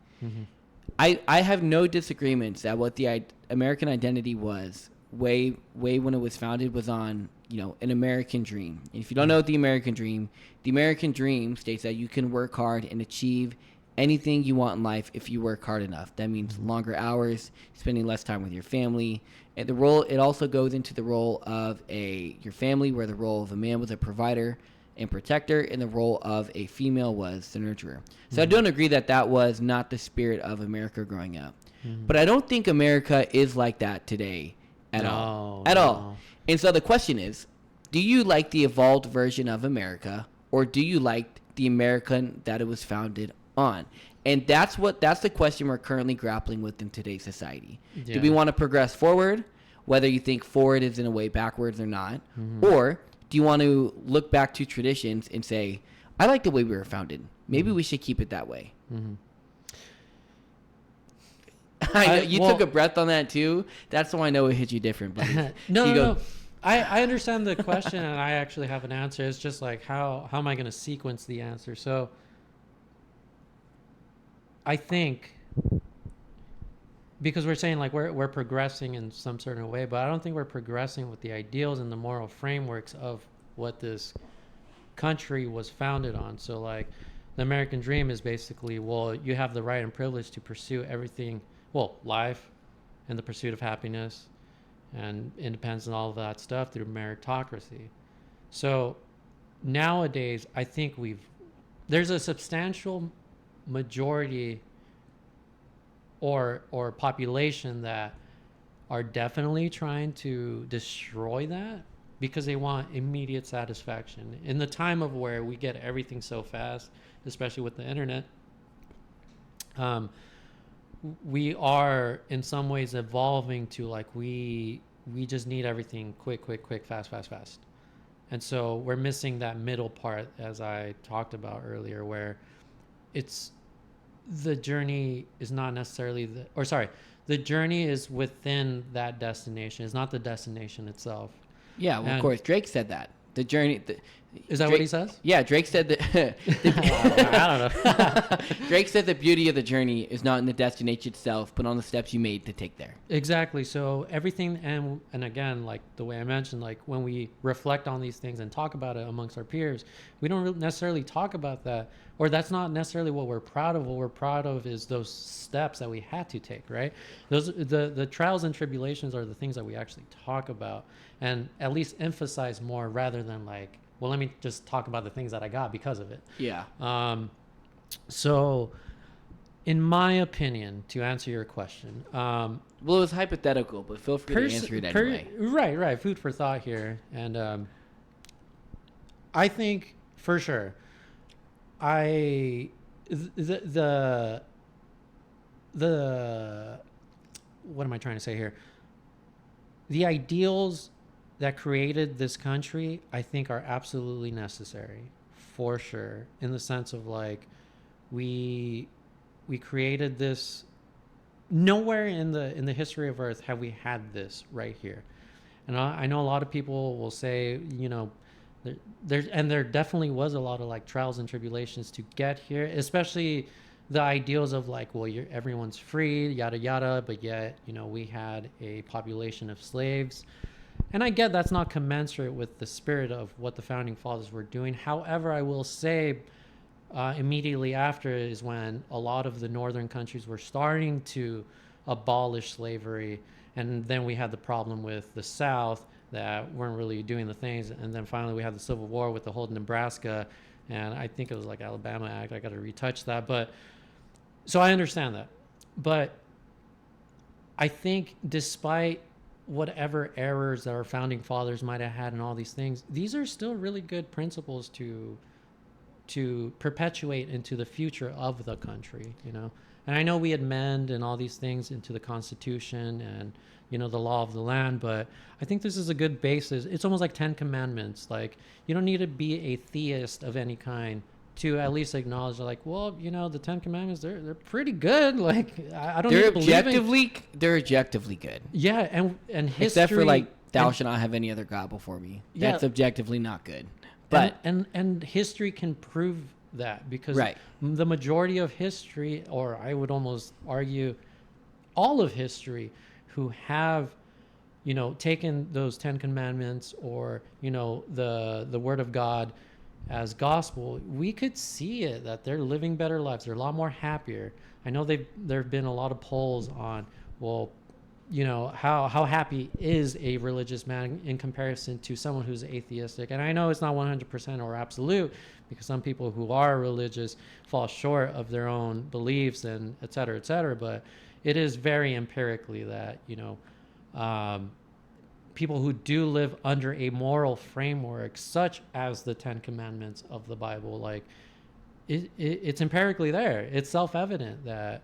I have no disagreements that what the American identity was way when it was founded was on an American dream. And if you don't know the American dream states that you can work hard and achieve anything you want in life if you work hard enough. That means longer hours, spending less time with your family. And it also goes into the role of your family, where the role of a man was a provider and protector, and the role of a female was the nurturer. So I don't agree that was not the spirit of America growing up. But I don't think America is like that today at all. And so the question is, do you like the evolved version of America, or do you like the American that it was founded on? And that's the question we're currently grappling with in today's society. Do we want to progress forward, whether you think forward is in a way backwards or not, or do you want to look back to traditions and say, I like the way we were founded, maybe we should keep it that way? You took a breath on that too. That's why I know it hit you different. No. I understand the question, and I actually have an answer. It's just like, how am I going to sequence the answer? So I think, because we're saying like we're progressing in some certain way, but I don't think we're progressing with the ideals and the moral frameworks of what this country was founded on. So like the American dream is basically, well, you have the right and privilege to pursue everything, life and the pursuit of happiness and independence and all of that stuff through meritocracy. So nowadays, I think there's a substantial majority or population that are definitely trying to destroy that because they want immediate satisfaction. In the time of where we get everything so fast, especially with the internet, we are in some ways evolving to like we just need everything quick, fast. And so we're missing that middle part, as I talked about earlier, where it's the journey is not necessarily the journey is within that destination. It's not the destination itself. Yeah, well, of course. Drake said that. The journey... Is that what he says? Yeah, Drake said that... I don't know. Drake said the beauty of the journey is not in the destination itself, but on the steps you made to take there. Exactly. So everything, and again, like the way I mentioned, like when we reflect on these things and talk about it amongst our peers, we don't necessarily talk about that, or that's not necessarily what we're proud of. What we're proud of is those steps that we had to take, right? The trials and tribulations are the things that we actually talk about and at least emphasize more, rather than like, well, let me just talk about the things that I got because of it. Yeah. So in my opinion, to answer your question, well, it was hypothetical, but feel free to answer it anyway. Right. Food for thought here. And I think for sure, the what am I trying to say here? The ideals that created this country, I think, are absolutely necessary, for sure, in the sense of like we created this. Nowhere in the history of Earth have we had this right here. And I know a lot of people will say, you know, there definitely was a lot of like trials and tribulations to get here, especially the ideals of like, well, everyone's free, yada yada, but yet, you know, we had a population of slaves. And I get that's not commensurate with the spirit of what the founding fathers were doing. However, I will say immediately after is when a lot of the northern countries were starting to abolish slavery. And then we had the problem with the South that weren't really doing the things. And then finally we had the Civil War with the whole Nebraska. And I think it was like Alabama Act. I got to retouch that. But so I understand that. But I think despite whatever errors that our founding fathers might have had and all these things, these are still really good principles to perpetuate into the future of the country, you know. And I know we amend and all these things into the Constitution and, you know, the law of the land, but I think this is a good basis. It's almost like 10 Commandments. Like, you don't need to be a theist of any kind to at least acknowledge, like, well, you know, the 10 Commandments, they're pretty good. Like, I don't need to believe they're objectively good. Yeah, and history, except for like, thou shalt not have any other god before me. Yeah, that's objectively not good. But and history can prove that, because the majority of history, or I would almost argue all of history, who have, you know, taken those 10 Commandments or, you know, the word of God as gospel, we could see it, that they're living better lives. They're a lot more happier. I know there have been a lot of polls on, well, you know, how happy is a religious man in comparison to someone who's atheistic. And I know it's not 100% or absolute, because some people who are religious fall short of their own beliefs and et cetera, but it is very empirically that, you know, people who do live under a moral framework such as the 10 Commandments of the Bible, like it's empirically there. It's self-evident that,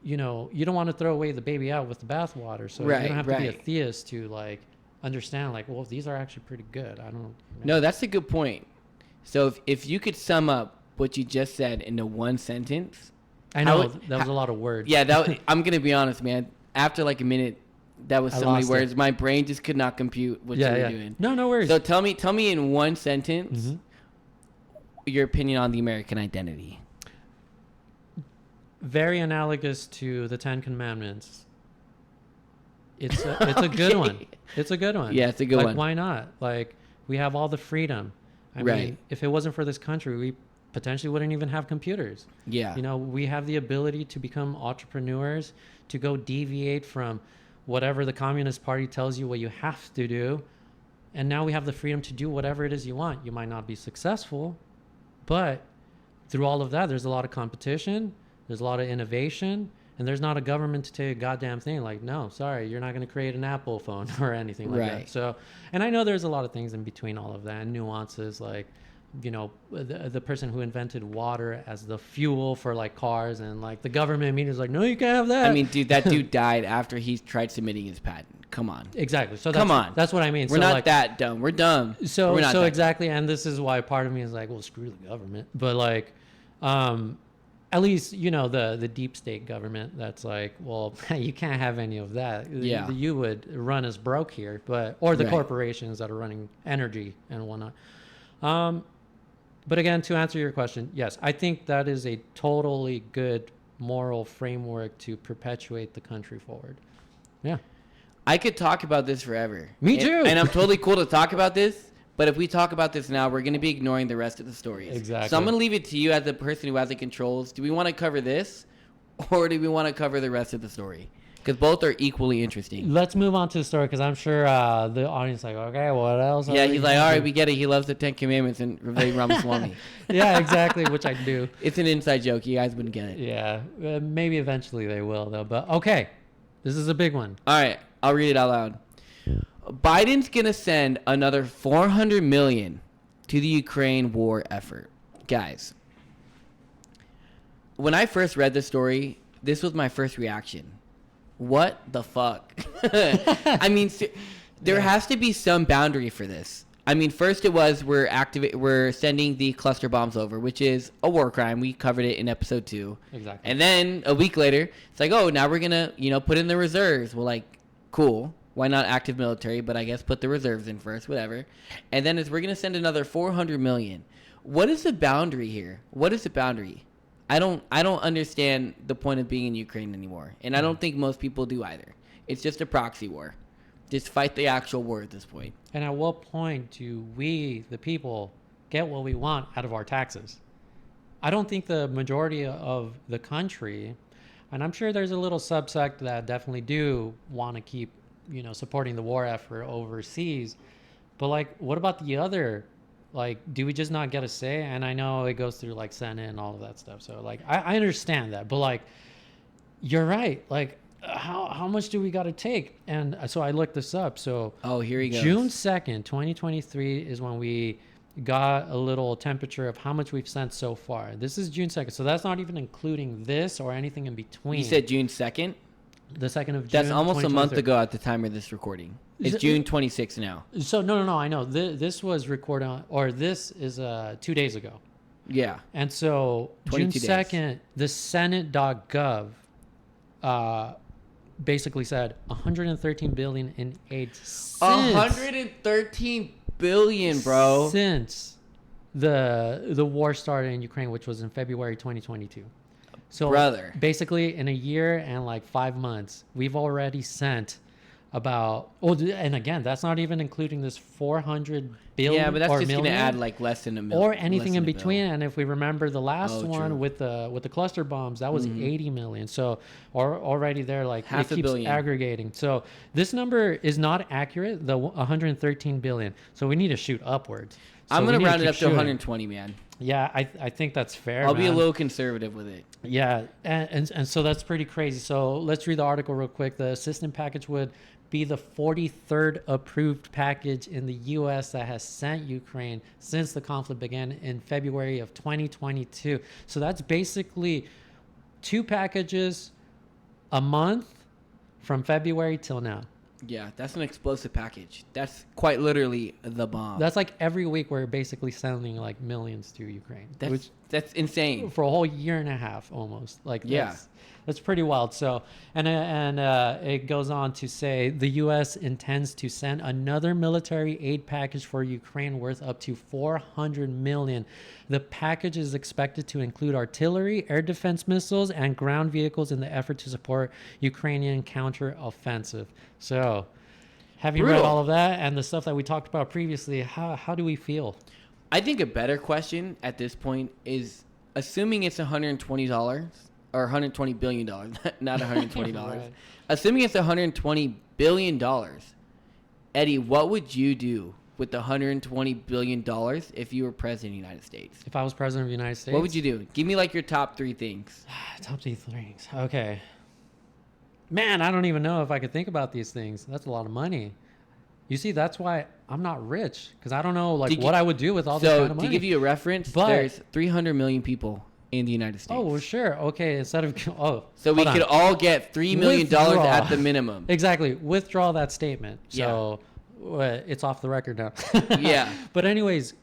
you know, you don't want to throw away the baby out with the bathwater. So you don't have to be a theist to like understand, like, well, these are actually pretty good. I don't know. No, that's a good point. So if you could sum up what you just said into one sentence. I know that was a lot of words. Yeah, I'm going to be honest, man. After like a minute, that was so many words. My brain just could not compute what you were doing. No worries. So tell me in one sentence your opinion on the American identity. Very analogous to the 10 Commandments. It's a good one. It's a good one. Yeah, it's a good one. Like, why not? Like, we have all the freedom. I mean, if it wasn't for this country, we potentially wouldn't even have computers. Yeah. You know, we have the ability to become entrepreneurs, to go deviate from whatever the Communist Party tells you what you have to do. And now we have the freedom to do whatever it is you want. You might not be successful, but through all of that, there's a lot of competition. There's a lot of innovation, and there's not a government to tell you a goddamn thing. Like, no, sorry, you're not going to create an Apple phone or anything like that. So, and I know there's a lot of things in between all of that and nuances, like, you know, the person who invented water as the fuel for like cars, and like the government media is like, no, you can't have that. I mean, dude, that dude died after he tried submitting his patent. Come on. Exactly. So that's what I mean. We're not like, that dumb. We're dumb. So exactly. And this is why part of me is like, well, screw the government. But like, at least, you know, the deep state government that's like, well, you can't have any of that. Yeah. You would run us broke here, or the corporations that are running energy and whatnot. But again, to answer your question, yes, I think that is a totally good moral framework to perpetuate the country forward. Yeah. I could talk about this forever. Me too. And I'm totally cool to talk about this. But if we talk about this now, we're going to be ignoring the rest of the stories. Exactly. So I'm going to leave it to you as the person who has the controls. Do we want to cover this, or do we want to cover the rest of the story? Because both are equally interesting. Let's move on to the story, because I'm sure the audience is like, okay, what else? Yeah, he's like, all right, we get it. He loves the 10 Commandments and Ravi Ramaswamy. Yeah, exactly, which I do. It's an inside joke. You guys wouldn't get it. Yeah, maybe eventually they will, though. But okay, this is a big one. All right, I'll read it out loud. Biden's going to send another $400 million to the Ukraine war effort. Guys, when I first read this story, this was my first reaction. What the fuck? I mean, there has to be some boundary for this. I mean, first it was we're sending the cluster bombs over, which is a war crime. We covered it in episode 2. Exactly. And then a week later, it's like, oh, now we're gonna put in the reserves. Well, like, cool. Why not active military? But I guess put the reserves in first, whatever. And then we're gonna send another $400 million. What is the boundary here? What is the boundary? I don't understand the point of being in Ukraine anymore, and I don't think most people do either. It's just a proxy war. Just fight the actual war at this point. And at what point do we, the people, get what we want out of our taxes? I don't think the majority of the country, and I'm sure there's a little subsect that definitely do want to keep, supporting the war effort overseas. But like, what about the other? Like, do we just not get a say? And I know it goes through like Senate and all of that stuff. So like, I understand that, but like, you're right. Like, how much do we got to take? And so I looked this up. So here he goes. June 2nd, 2023 is when we got a little temperature of how much we've sent so far. This is June 2nd. So that's not even including this or anything in between. You said June 2nd? The 2nd of June. That's almost a month ago at the time of this recording. It's June 26th now. So no, I know. This was recorded on, or this is 2 days ago. Yeah. And so June 2nd, the Senate.gov basically said 113 billion in aid since 113 billion, bro. Since the war started in Ukraine, which was in February 2022. So brother, basically in a year and like 5 months, we've already sent about, and again, that's not even including this 400 billion. Yeah, but that's just going to add like less than a million. Or anything in between. And if we remember the last one true. with the cluster bombs, that was 80 million. So already there, like half it keeps aggregating. So this number is not accurate, the 113 billion. So we need to shoot upwards. So I'm going to round it up to 120, man. Yeah, I think that's fair. I'll be a little conservative with it. Yeah, and so that's pretty crazy. So let's read the article real quick. The assistance package would be the 43rd approved package in the U.S. that has sent Ukraine since the conflict began in February of 2022. So that's basically 2 packages a month from February till now. Yeah, that's an explosive package. That's quite literally the bomb. That's like every week we're basically sending like millions to Ukraine. That's insane. For a whole year and a half almost. Like yeah. That's pretty wild. So, and it goes on to say the U.S. intends to send another military aid package for Ukraine worth up to $400 million. The package is expected to include artillery, air defense missiles, and ground vehicles in the effort to support Ukrainian counteroffensive. So, having read all of that and the stuff that we talked about previously, how do we feel? I think a better question at this point is, assuming it's $120 or $120 billion, not $120. Right. Assuming it's $120 billion, Eddie, what would you do with the $120 billion if you were president of the United States? If I was president of the United States? What would you do? Give me like your top 3 things. Top 3 things. Okay. Man, I don't even know if I could think about these things. That's a lot of money. You see, that's why I'm not rich, because I don't know what I would do with all this kind of money. To give you a reference, there's 300 million people in the United States. Oh, well, sure. Okay, instead of... So we could all get $3 million at the minimum. Exactly. Withdraw that statement. So it's off the record now. Yeah. But anyways,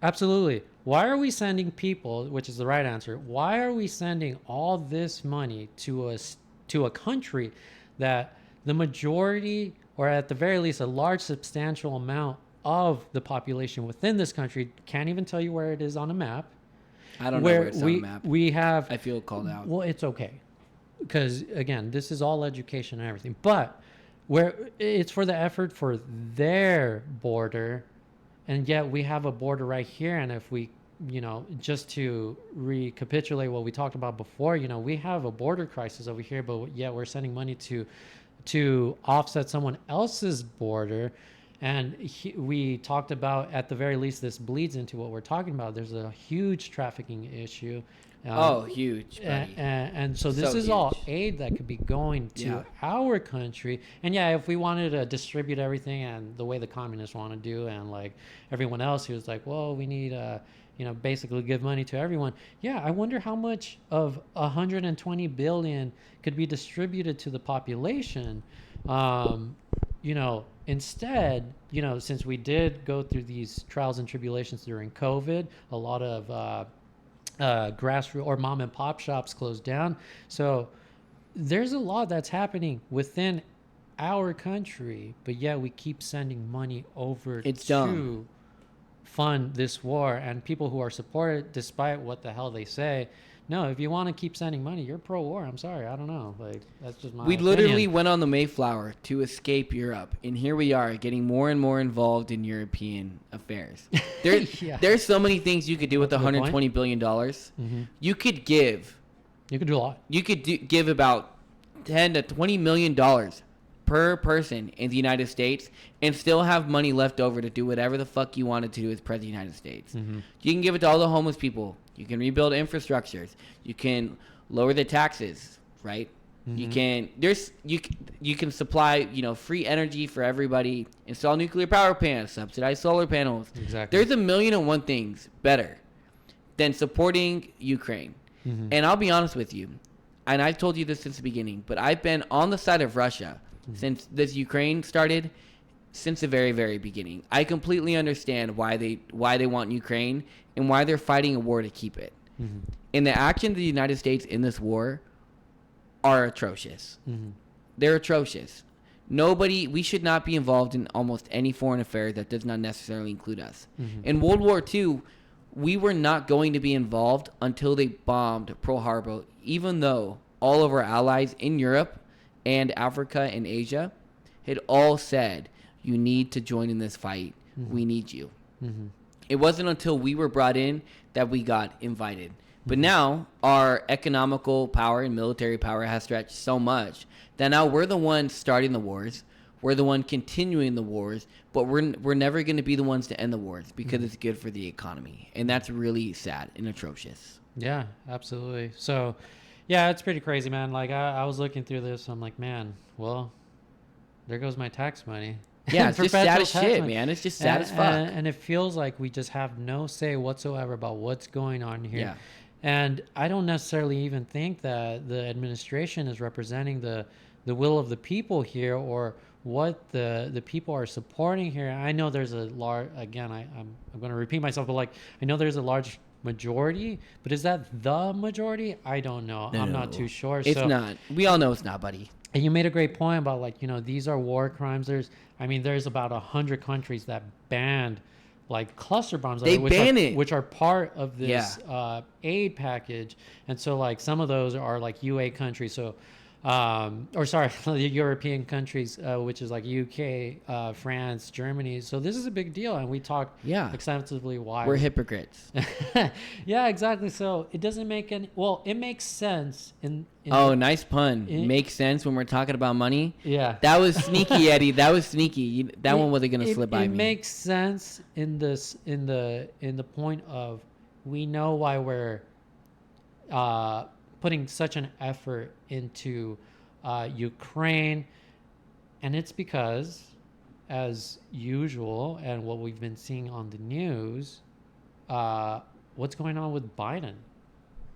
absolutely. Why are we sending people, which is the right answer, why are we sending all this money to a country that the majority, or at the very least a large substantial amount of the population within this country can't even tell you where it is on a map? I don't know where it's on the map. We have... I feel called out. Well, it's okay. Because, again, this is all education and everything. But where it's for the effort for their border, and yet we have a border right here. And if we, just to recapitulate what we talked about before, we have a border crisis over here, but yet we're sending money to offset someone else's border. And we talked about, at the very least, this bleeds into what we're talking about. There's a huge trafficking issue. Huge. And so this is huge. All aid that could be going to our country. And if we wanted to distribute everything and the way the communists want to do, and like everyone else who's like, well, we need basically give money to everyone. Yeah, I wonder how much of 120 billion could be distributed to the population. Instead, since we did go through these trials and tribulations during COVID, a lot of grassroots or mom and pop shops closed down. So there's a lot that's happening within our country, but yet we keep sending money over It's to dumb. fund this war, and people who are supported despite what the hell they say. No, if you want to keep sending money, you're pro-war. I'm sorry, I don't know. Like, that's just my We opinion. literally went on the Mayflower to escape Europe, and here we are getting more and more involved in European affairs. Yeah. There's so many things you could do with That's a good $120 billion. Mm-hmm. You could give. You could do a lot. You could give about $10 to $20 million per person in the United States and still have money left over to do whatever the fuck you wanted to do as president of the United States. Mm-hmm. You can give it to all the homeless people. You can rebuild infrastructures. You can lower the taxes, right? Mm-hmm. You can supply, free energy for everybody, install nuclear power plants, subsidize solar panels. Exactly. There's 1,000,001 things better than supporting Ukraine. Mm-hmm. And I'll be honest with you, and I've told you this since the beginning, but I've been on the side of Russia since this Ukraine started, since the very, very beginning. I completely understand why they want Ukraine and why they're fighting a war to keep it. Mm-hmm. And the actions of the United States in this war are atrocious. Mm-hmm. They're atrocious. We should not be involved in almost any foreign affair that does not necessarily include us. Mm-hmm. In World War II, we were not going to be involved until they bombed Pearl Harbor, even though all of our allies in Europe and Africa and Asia had all said, you need to join in this fight. Mm-hmm. We need you. Mm-hmm. It wasn't until we were brought in that we got invited. But now our economical power and military power has stretched so much that now we're the ones starting the wars. We're the one continuing the wars, but we're never going to be the ones to end the wars because it's good for the economy. And that's really sad and atrocious. Yeah, absolutely. So, yeah, it's pretty crazy, man. Like, I was looking through this. I'm like, man, well, there goes my tax money. Yeah, it's just sad as shit, money. man. It's just sad as fuck. And it feels like we just have no say whatsoever about what's going on here. Yeah. And I don't necessarily even think that the administration is representing the will of the people here, or what the people are supporting here. I know there's a large, again, I'm going to repeat myself, but like, I know there's a large majority, but is that the majority? I don't know. No, I'm not too sure. It's not. We all know it's not, buddy. And you made a great point about, like, these are war crimes. There's about 100 countries that banned like cluster bombs, They ban it, which are part of this aid package. And so, like, some of those are like UA countries. So, the European countries, which is like UK, France, Germany. So this is a big deal, and we talked extensively why we're hypocrites. Yeah, exactly. So it doesn't make any. Well, it makes sense in nice pun. Makes sense when we're talking about money. Yeah, that was sneaky, Eddie. That was sneaky. One wasn't gonna slip by me. It makes sense in the point of, we know why we're putting such an effort into Ukraine, and it's because, as usual, and what we've been seeing on the news, what's going on with Biden.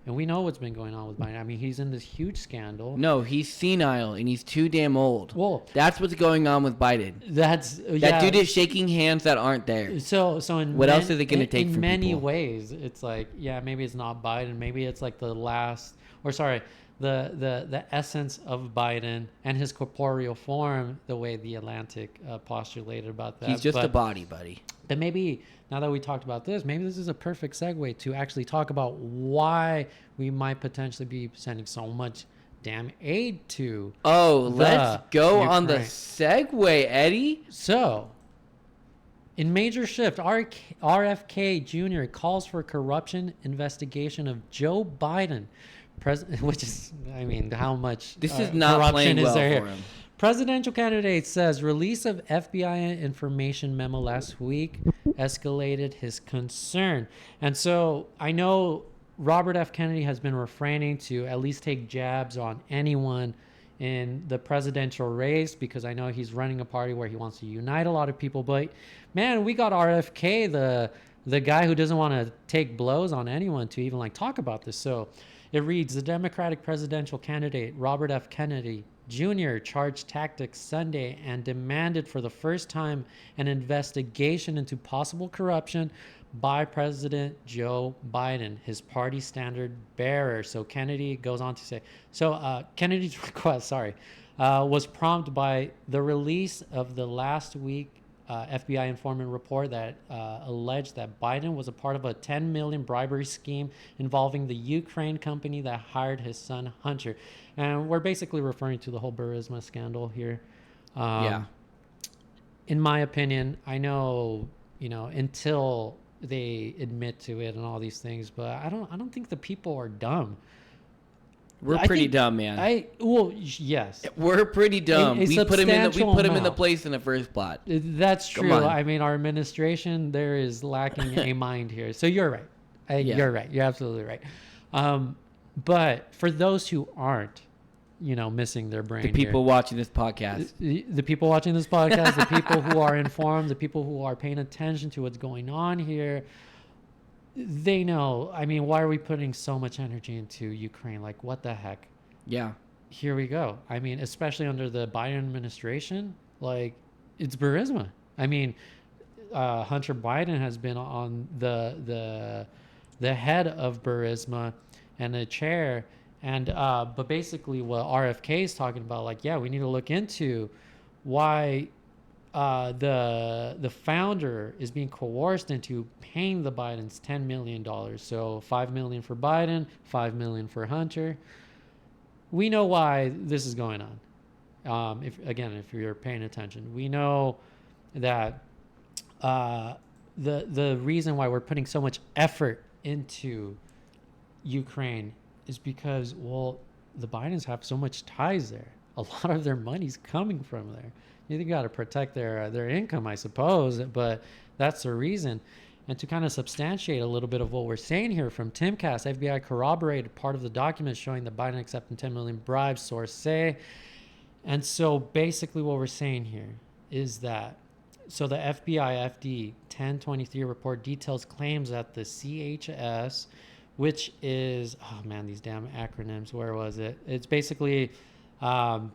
And we know what's been going on with Biden. I mean, he's in this huge scandal. No, he's senile and he's too damn old. Well, that's what's going on with Biden. That dude is shaking hands that aren't there. So in what else is it going to take? In from many people? ways, it's like, maybe it's not Biden. Maybe it's like the essence of Biden and his corporeal form, the way the Atlantic postulated about that. He's just a body, buddy. But maybe, now that we talked about this, maybe this is a perfect segue to actually talk about why we might potentially be sending so much damn aid to let's go Ukraine. On the segue, Eddie. So, in major shift, RFK Jr. calls for corruption investigation of Joe Biden, which is, I mean, how much this is not corruption playing well is there for here? him. Presidential candidate says release of FBI information memo last week escalated his concern. And so I know Robert F. Kennedy has been refraining to at least take jabs on anyone in the presidential race, because I know he's running a party where he wants to unite a lot of people. But man, we got RFK, the guy who doesn't want to take blows on anyone to even like talk about this. So it reads, the Democratic presidential candidate Robert F. Kennedy Jr. charged tactics Sunday and demanded for the first time an investigation into possible corruption by President Joe Biden, his party standard bearer. So Kennedy goes on to say, Kennedy's request, was prompted by the release of the last week FBI informant report that alleged that Biden was a part of a $10 million bribery scheme involving the Ukraine company that hired his son Hunter. And we're basically referring to the whole Burisma scandal here. Yeah. In my opinion, I know, until they admit to it and all these things, but I don't think the people are dumb. We're pretty dumb, man. Yes. We're pretty dumb. We put him in the place in the first plot. That's true. I mean, our administration, there is lacking a mind here. So you're right. You're right. You're absolutely right. But for those who aren't, missing their brain, the people watching this podcast, the people watching this podcast, the people who are informed, the people who are paying attention to what's going on here, they know. I mean, why are we putting so much energy into Ukraine? Like, what the heck? Yeah. Here we go. I mean, especially under the Biden administration, like, it's Burisma. I mean, Hunter Biden has been on the head of Burisma and the chair. And but basically what RFK is talking about, like, yeah, we need to look into why the founder is being coerced into paying the Bidens $10 million. So $5 million for Biden, $5 million for Hunter. We know why this is going on. If you're paying attention, we know that the reason why we're putting so much effort into Ukraine is because, well, the Bidens have so much ties there. A lot of their money's coming from there. You got to protect their income, I suppose, but that's the reason. And to kind of substantiate a little bit of what we're saying here from Timcast, FBI corroborated part of the document showing that Biden accepted 10 million bribes, source say. And so basically what we're saying here is that, so the FBI FD 1023 report details claims that the CHS, which is, oh man, these damn acronyms, where was it? It's basically, where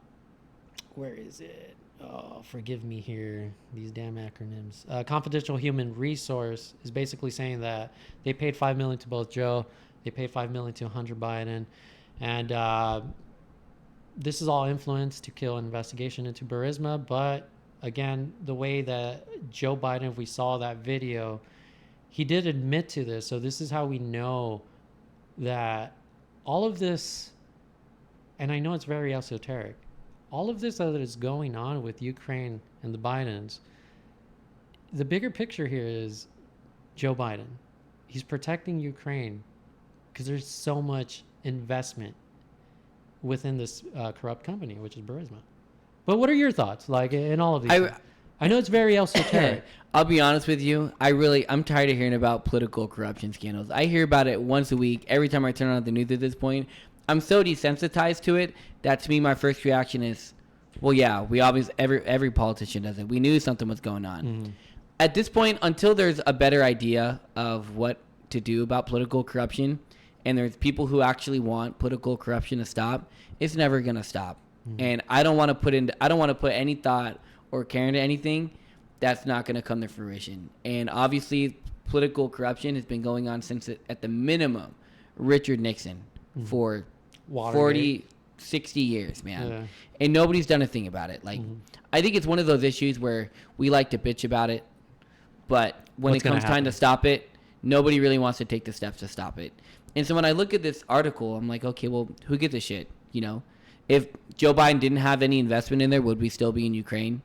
is it? Oh, forgive me here, these damn acronyms. Confidential Human Resource is basically saying that they paid $5 million to both Joe, they paid $5 million to Hunter Biden, and this is all influence to kill an investigation into Burisma. But again, the way that Joe Biden, if we saw that video, he did admit to this. So this is how we know that all of this, and I know it's very esoteric, all of this that is going on with Ukraine and the Bidens, the bigger picture here is Joe Biden. He's protecting Ukraine because there's so much investment within this corrupt company, which is Burisma. But what are your thoughts, like, in all of these things? I know it's very esoteric. I'll be honest with you. I'm tired of hearing about political corruption scandals. I hear about it once a week, every time I turn on the news at this point. I'm so desensitized to it that, to me, my first reaction is, well, yeah, we obviously, every politician does it. We knew something was going on. Mm-hmm. At this point, until there's a better idea of what to do about political corruption, and there's people who actually want political corruption to stop, it's never going to stop. Mm-hmm. And I don't want to put any thought or care into anything that's not going to come to fruition. And obviously, political corruption has been going on since, at the minimum, Richard Nixon, mm-hmm. for Watergate. 40, 60 years, man. Yeah. And nobody's done a thing about it. Like, mm-hmm. I think it's one of those issues where we like to bitch about it, but when it comes time to stop it, nobody really wants to take the steps to stop it. And so when I look at this article, I'm like, okay, well, who gives a shit? If Joe Biden didn't have any investment in there, would we still be in Ukraine?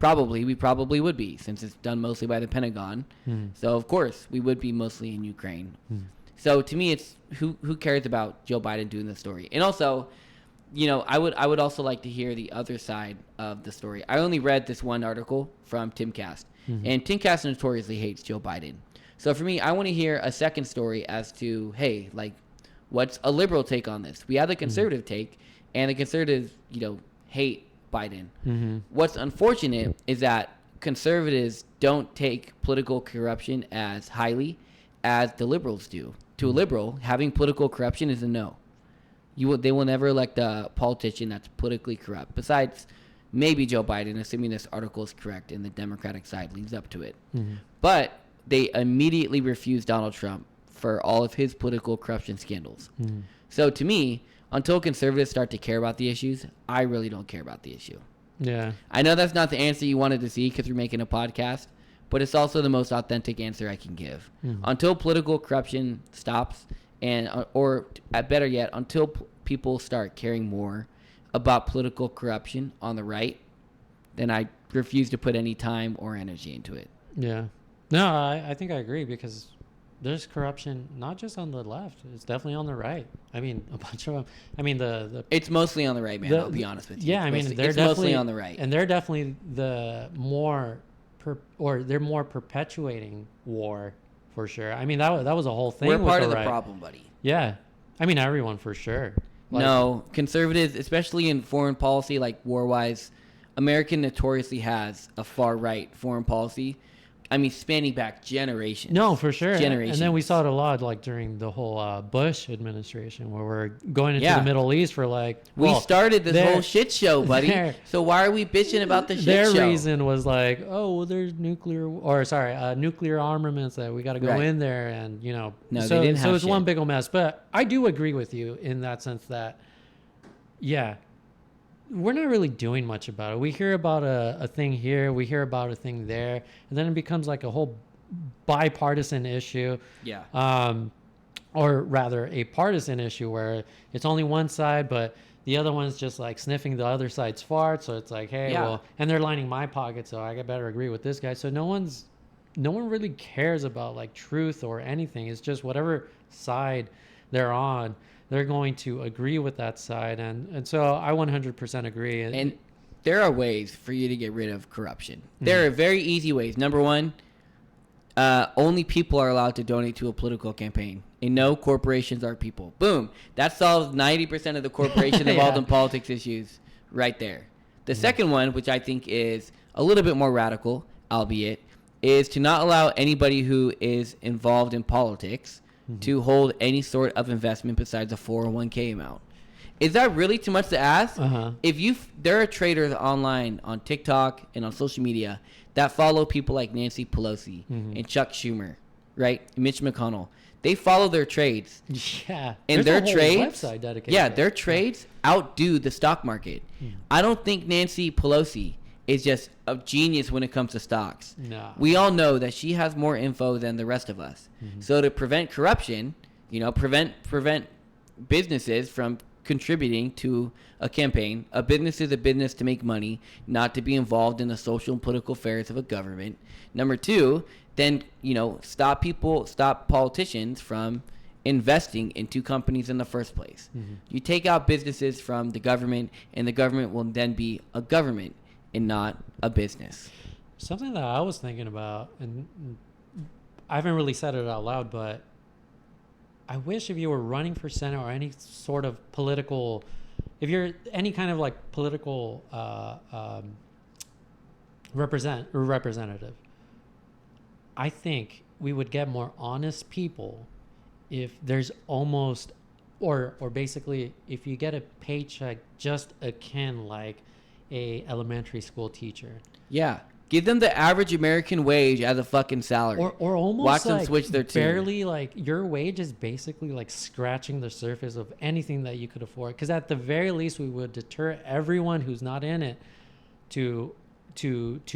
We probably would be, since it's done mostly by the Pentagon. Mm-hmm. So of course we would be mostly in Ukraine. Mm-hmm. So to me, it's who cares about Joe Biden doing the story? And also, I would also like to hear the other side of the story. I only read this one article from Timcast, mm-hmm. and Timcast notoriously hates Joe Biden. So for me, I want to hear a second story as to, hey, like, what's a liberal take on this? We have the conservative mm-hmm. take, and the conservatives, hate Biden. Mm-hmm. What's unfortunate is that conservatives don't take political corruption as highly as the liberals do. To a liberal, having political corruption is a no. They will never elect a politician that's politically corrupt. Besides, maybe Joe Biden, assuming this article is correct and the Democratic side leads up to it. Mm-hmm. But they immediately refused Donald Trump for all of his political corruption scandals. Mm-hmm. So to me, until conservatives start to care about the issues, I really don't care about the issue. Yeah. I know that's not the answer you wanted to see because we're making a podcast, but it's also the most authentic answer I can give. Mm-hmm. Until political corruption stops, or better yet, until people start caring more about political corruption on the right, then I refuse to put any time or energy into it. Yeah. No, I think I agree because there's corruption not just on the left. It's definitely on the right. I mean, a bunch of them. I mean, it's mostly on the right, man. I'll be honest with you. Yeah, I mean, it's mostly on the right. And they're definitely the more, they're more perpetuating war for sure. I mean, that was a whole thing. We're part of the problem, buddy. Yeah. I mean, everyone for sure. No, conservatives, especially in foreign policy, like war-wise, America notoriously has a far-right foreign policy. I mean, spanning back generations. No, for sure. Generations. And then we saw it a lot, like during the whole Bush administration, where we're going into the Middle East for we started this whole shit show, buddy. So why are we bitching about the shit show? Their reason was like, oh, well, there's nuclear armaments that we got to go in there, and No, so they didn't have it's shit. one big old mess. But I do agree with you in that sense that, yeah. We're not really doing much about it. We hear about a thing here, we hear about a thing there, and then it becomes like a whole bipartisan issue. Yeah. Or rather, a partisan issue where it's only one side, but the other one's just like sniffing the other side's fart. So it's like, hey, well, and they're lining my pocket, so I better agree with this guy. So no one really cares about like truth or anything. It's just whatever side they're on, they're going to agree with that side. And so I 100% agree. And there are ways for you to get rid of corruption. There are very easy ways. Number one, only people are allowed to donate to a political campaign. And no corporations are people. Boom. That solves 90% of the corporation involved in politics issues right there. The second one, which I think is a little bit more radical, albeit, is to not allow anybody who is involved in politics to hold any sort of investment besides a 401k amount. Is that really too much to ask? If there are traders online on TikTok and on social media that follow people like Nancy Pelosi and Chuck Schumer, right? Mitch McConnell. They follow their trades. Yeah. And their trades, website dedicated their trades outdo the stock market. I don't think Nancy Pelosi is just a genius when it comes to stocks. No. We all know that she has more info than the rest of us. So to prevent corruption, prevent businesses from contributing to a campaign. A business is a business to make money, not to be involved in the social and political affairs of a government. Number two, then, stop politicians from investing into companies in the first place. You take out businesses from the government, and the government will then be a government and not a business. Something that I was thinking about, and I haven't really said it out loud, but I wish if you were running for Senate or any sort of political, if you're any kind of like political representative, I think we would get more honest people if there's almost, or basically if you get a paycheck just akin like a elementary school teacher. Yeah. Give them the average American wage as a fucking salary. Or almost watch like them switch their tune. Barely like your wage is basically like scratching the surface of anything that you could afford. Because at the very least, we would deter everyone who's not in it to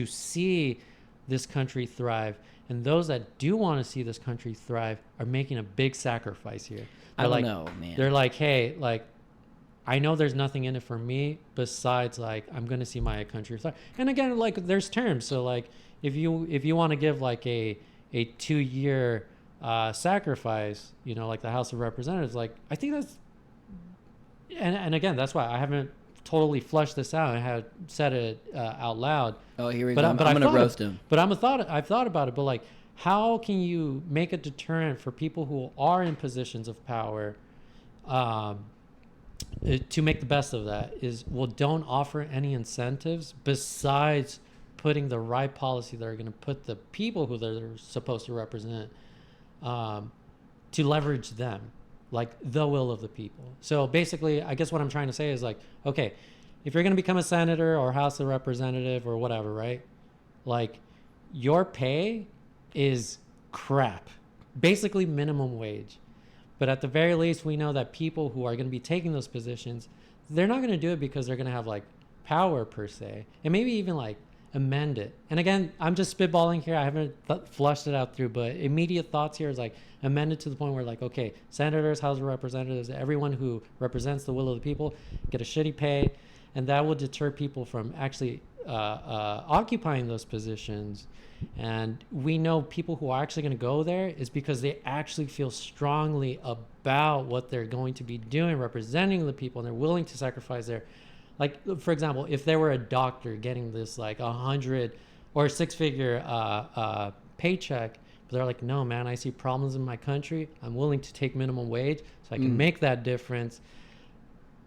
see this country thrive. And those that do want to see this country thrive are making a big sacrifice here. I don't know, man. They're like, hey, like, I know there's nothing in it for me besides like I'm gonna see my country thrive. And again, like there's terms. So like if you want to give like a 2-year sacrifice, like the House of Representatives, like I think that's and again that's why I haven't totally flushed this out. I had said it out loud. Oh, here we go. I'm gonna roast him. But I've thought about it. But like, how can you make a deterrent for people who are in positions of power? To make the best of that is, well, don't offer any incentives besides putting the right policy that are going to put the people who they're supposed to represent to leverage them, like the will of the people. So basically, I guess what I'm trying to say is like, okay, if you're going to become a senator or House of Representative or whatever, right? Like, your pay is crap, basically minimum wage. But at the very least, we know that people who are going to be taking those positions, they're not going to do it because they're going to have like power per se, and maybe even like amend it. And again, I'm just spitballing here. I haven't flushed it out through, but immediate thoughts here is like amend it to the point where like, okay, senators, House of Representatives, everyone who represents the will of the people get a shitty pay, and that will deter people from actually occupying those positions. And we know people who are actually going to go there is because they actually feel strongly about what they're going to be doing, representing the people, and they're willing to sacrifice their, like, for example, if there were a doctor getting this like 100 or 6-figure paycheck, but they're like, no, man, I see problems in my country. I'm willing to take minimum wage so I can make that difference.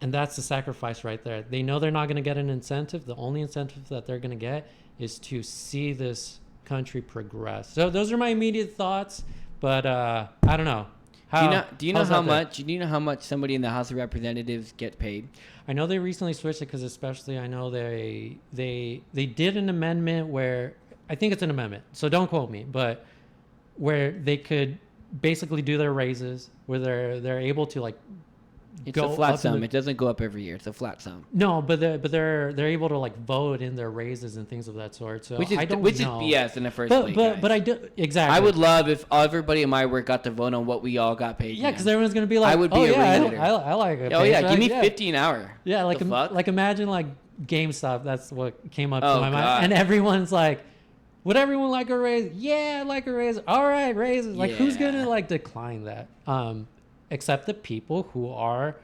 And that's the sacrifice right there. They know they're not going to get an incentive. The only incentive that they're going to get is to see this country progress. So those are my immediate thoughts, but I don't know. Do you know how much somebody in the House of Representatives get paid? I know they recently switched it because especially I know they did an amendment where, I think it's an amendment, so don't quote me, but where they could basically do their raises, where they're able to like it's a flat sum. It doesn't go up every year. It's a flat sum. No, but they're able to like vote in their raises and things of that sort. So which is BS in the first place. But I do exactly. I would love if everybody in my work got to vote on what we all got paid. Yeah, because everyone's gonna be like, I would be I like it. Oh yeah, give me 50 an hour. Yeah, like imagine like GameStop. That's what came up to my God. mind, and everyone's like, would everyone like a raise? Yeah, I like a raise. All right, raises. Like who's gonna like decline that? Except the people who are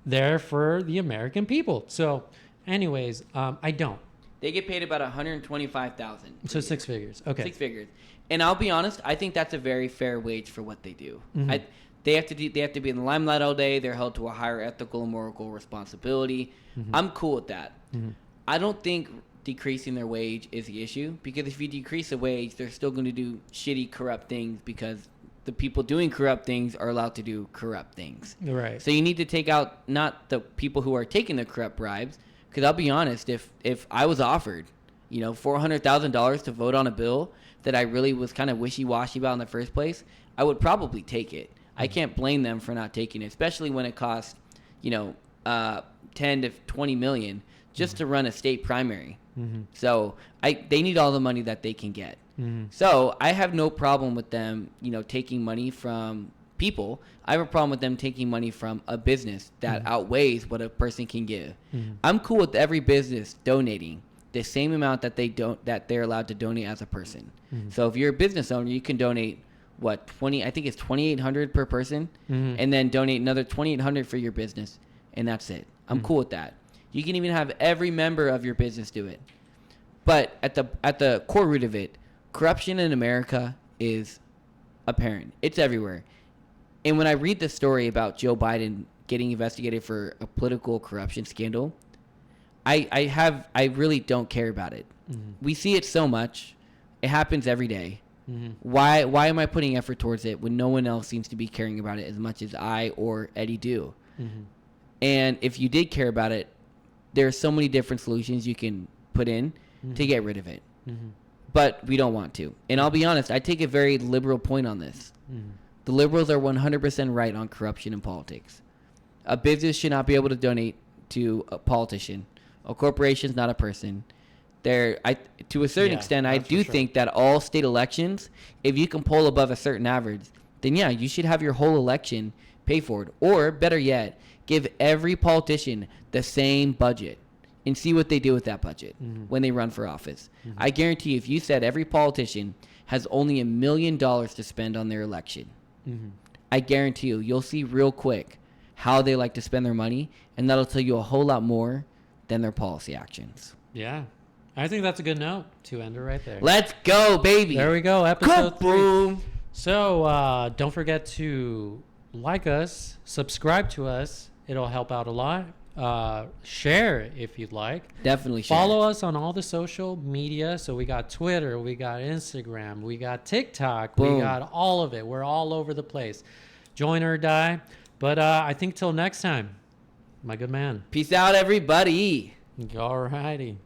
there for the American people. So anyways, I don't. They get paid about $125,000. So 6 figures. Okay. 6 figures. And I'll be honest, I think that's a very fair wage for what they do. Mm-hmm. They have to be in the limelight all day. They're held to a higher ethical and moral responsibility. Mm-hmm. I'm cool with that. Mm-hmm. I don't think decreasing their wage is the issue, because if you decrease the wage, they're still going to do shitty, corrupt things, because the people doing corrupt things are allowed to do corrupt things. Right. So you need to take out not the people who are taking the corrupt bribes, because I'll be honest, if I was offered, $400,000 to vote on a bill that I really was kind of wishy-washy about in the first place, I would probably take it. I can't blame them for not taking it, especially when it costs, 10 to 20 million just to run a state primary. Mm-hmm. So they need all the money that they can get. Mm-hmm. So I have no problem with them, taking money from people. I have a problem with them taking money from a business that outweighs what a person can give. Mm-hmm. I'm cool with every business donating the same amount that they're allowed to donate as a person. Mm-hmm. So if you're a business owner, you can donate I think it's $2,800 per person, and then donate another $2,800 for your business, and that's it. I'm cool with that. You can even have every member of your business do it. But at the core root of it, corruption in America is apparent. It's everywhere. And when I read the story about Joe Biden getting investigated for a political corruption scandal, I really don't care about it. Mm-hmm. We see it so much. It happens every day. Mm-hmm. Why am I putting effort towards it when no one else seems to be caring about it as much as I or Eddie do? Mm-hmm. And if you did care about it, there are so many different solutions you can put in to get rid of it. Mm-hmm. But we don't want to. And I'll be honest, I take a very liberal point on this. Mm-hmm. The liberals are 100% right on corruption in politics. A business should not be able to donate to a politician. A corporation is not a person. To a certain extent, I do think that all state elections, if you can poll above a certain average, then you should have your whole election pay for it. Or better yet, give every politician the same budget and see what they do with that budget when they run for office. Mm-hmm. I guarantee you, if you said every politician has only $1 million to spend on their election, I guarantee you'll see real quick how they like to spend their money, and that'll tell you a whole lot more than their policy actions. Yeah. I think that's a good note to end it right there. Let's go, baby. There we go. Episode 3. Boom. So don't forget to like us, subscribe to us. It'll help out a lot. Share if you'd like. Definitely share. Follow us on all the social media. So we got Twitter, we got Instagram, we got TikTok, Boom. we got all of it. We're all over the place. Join or die. But I think till next time, my good man. Peace out, everybody. All righty.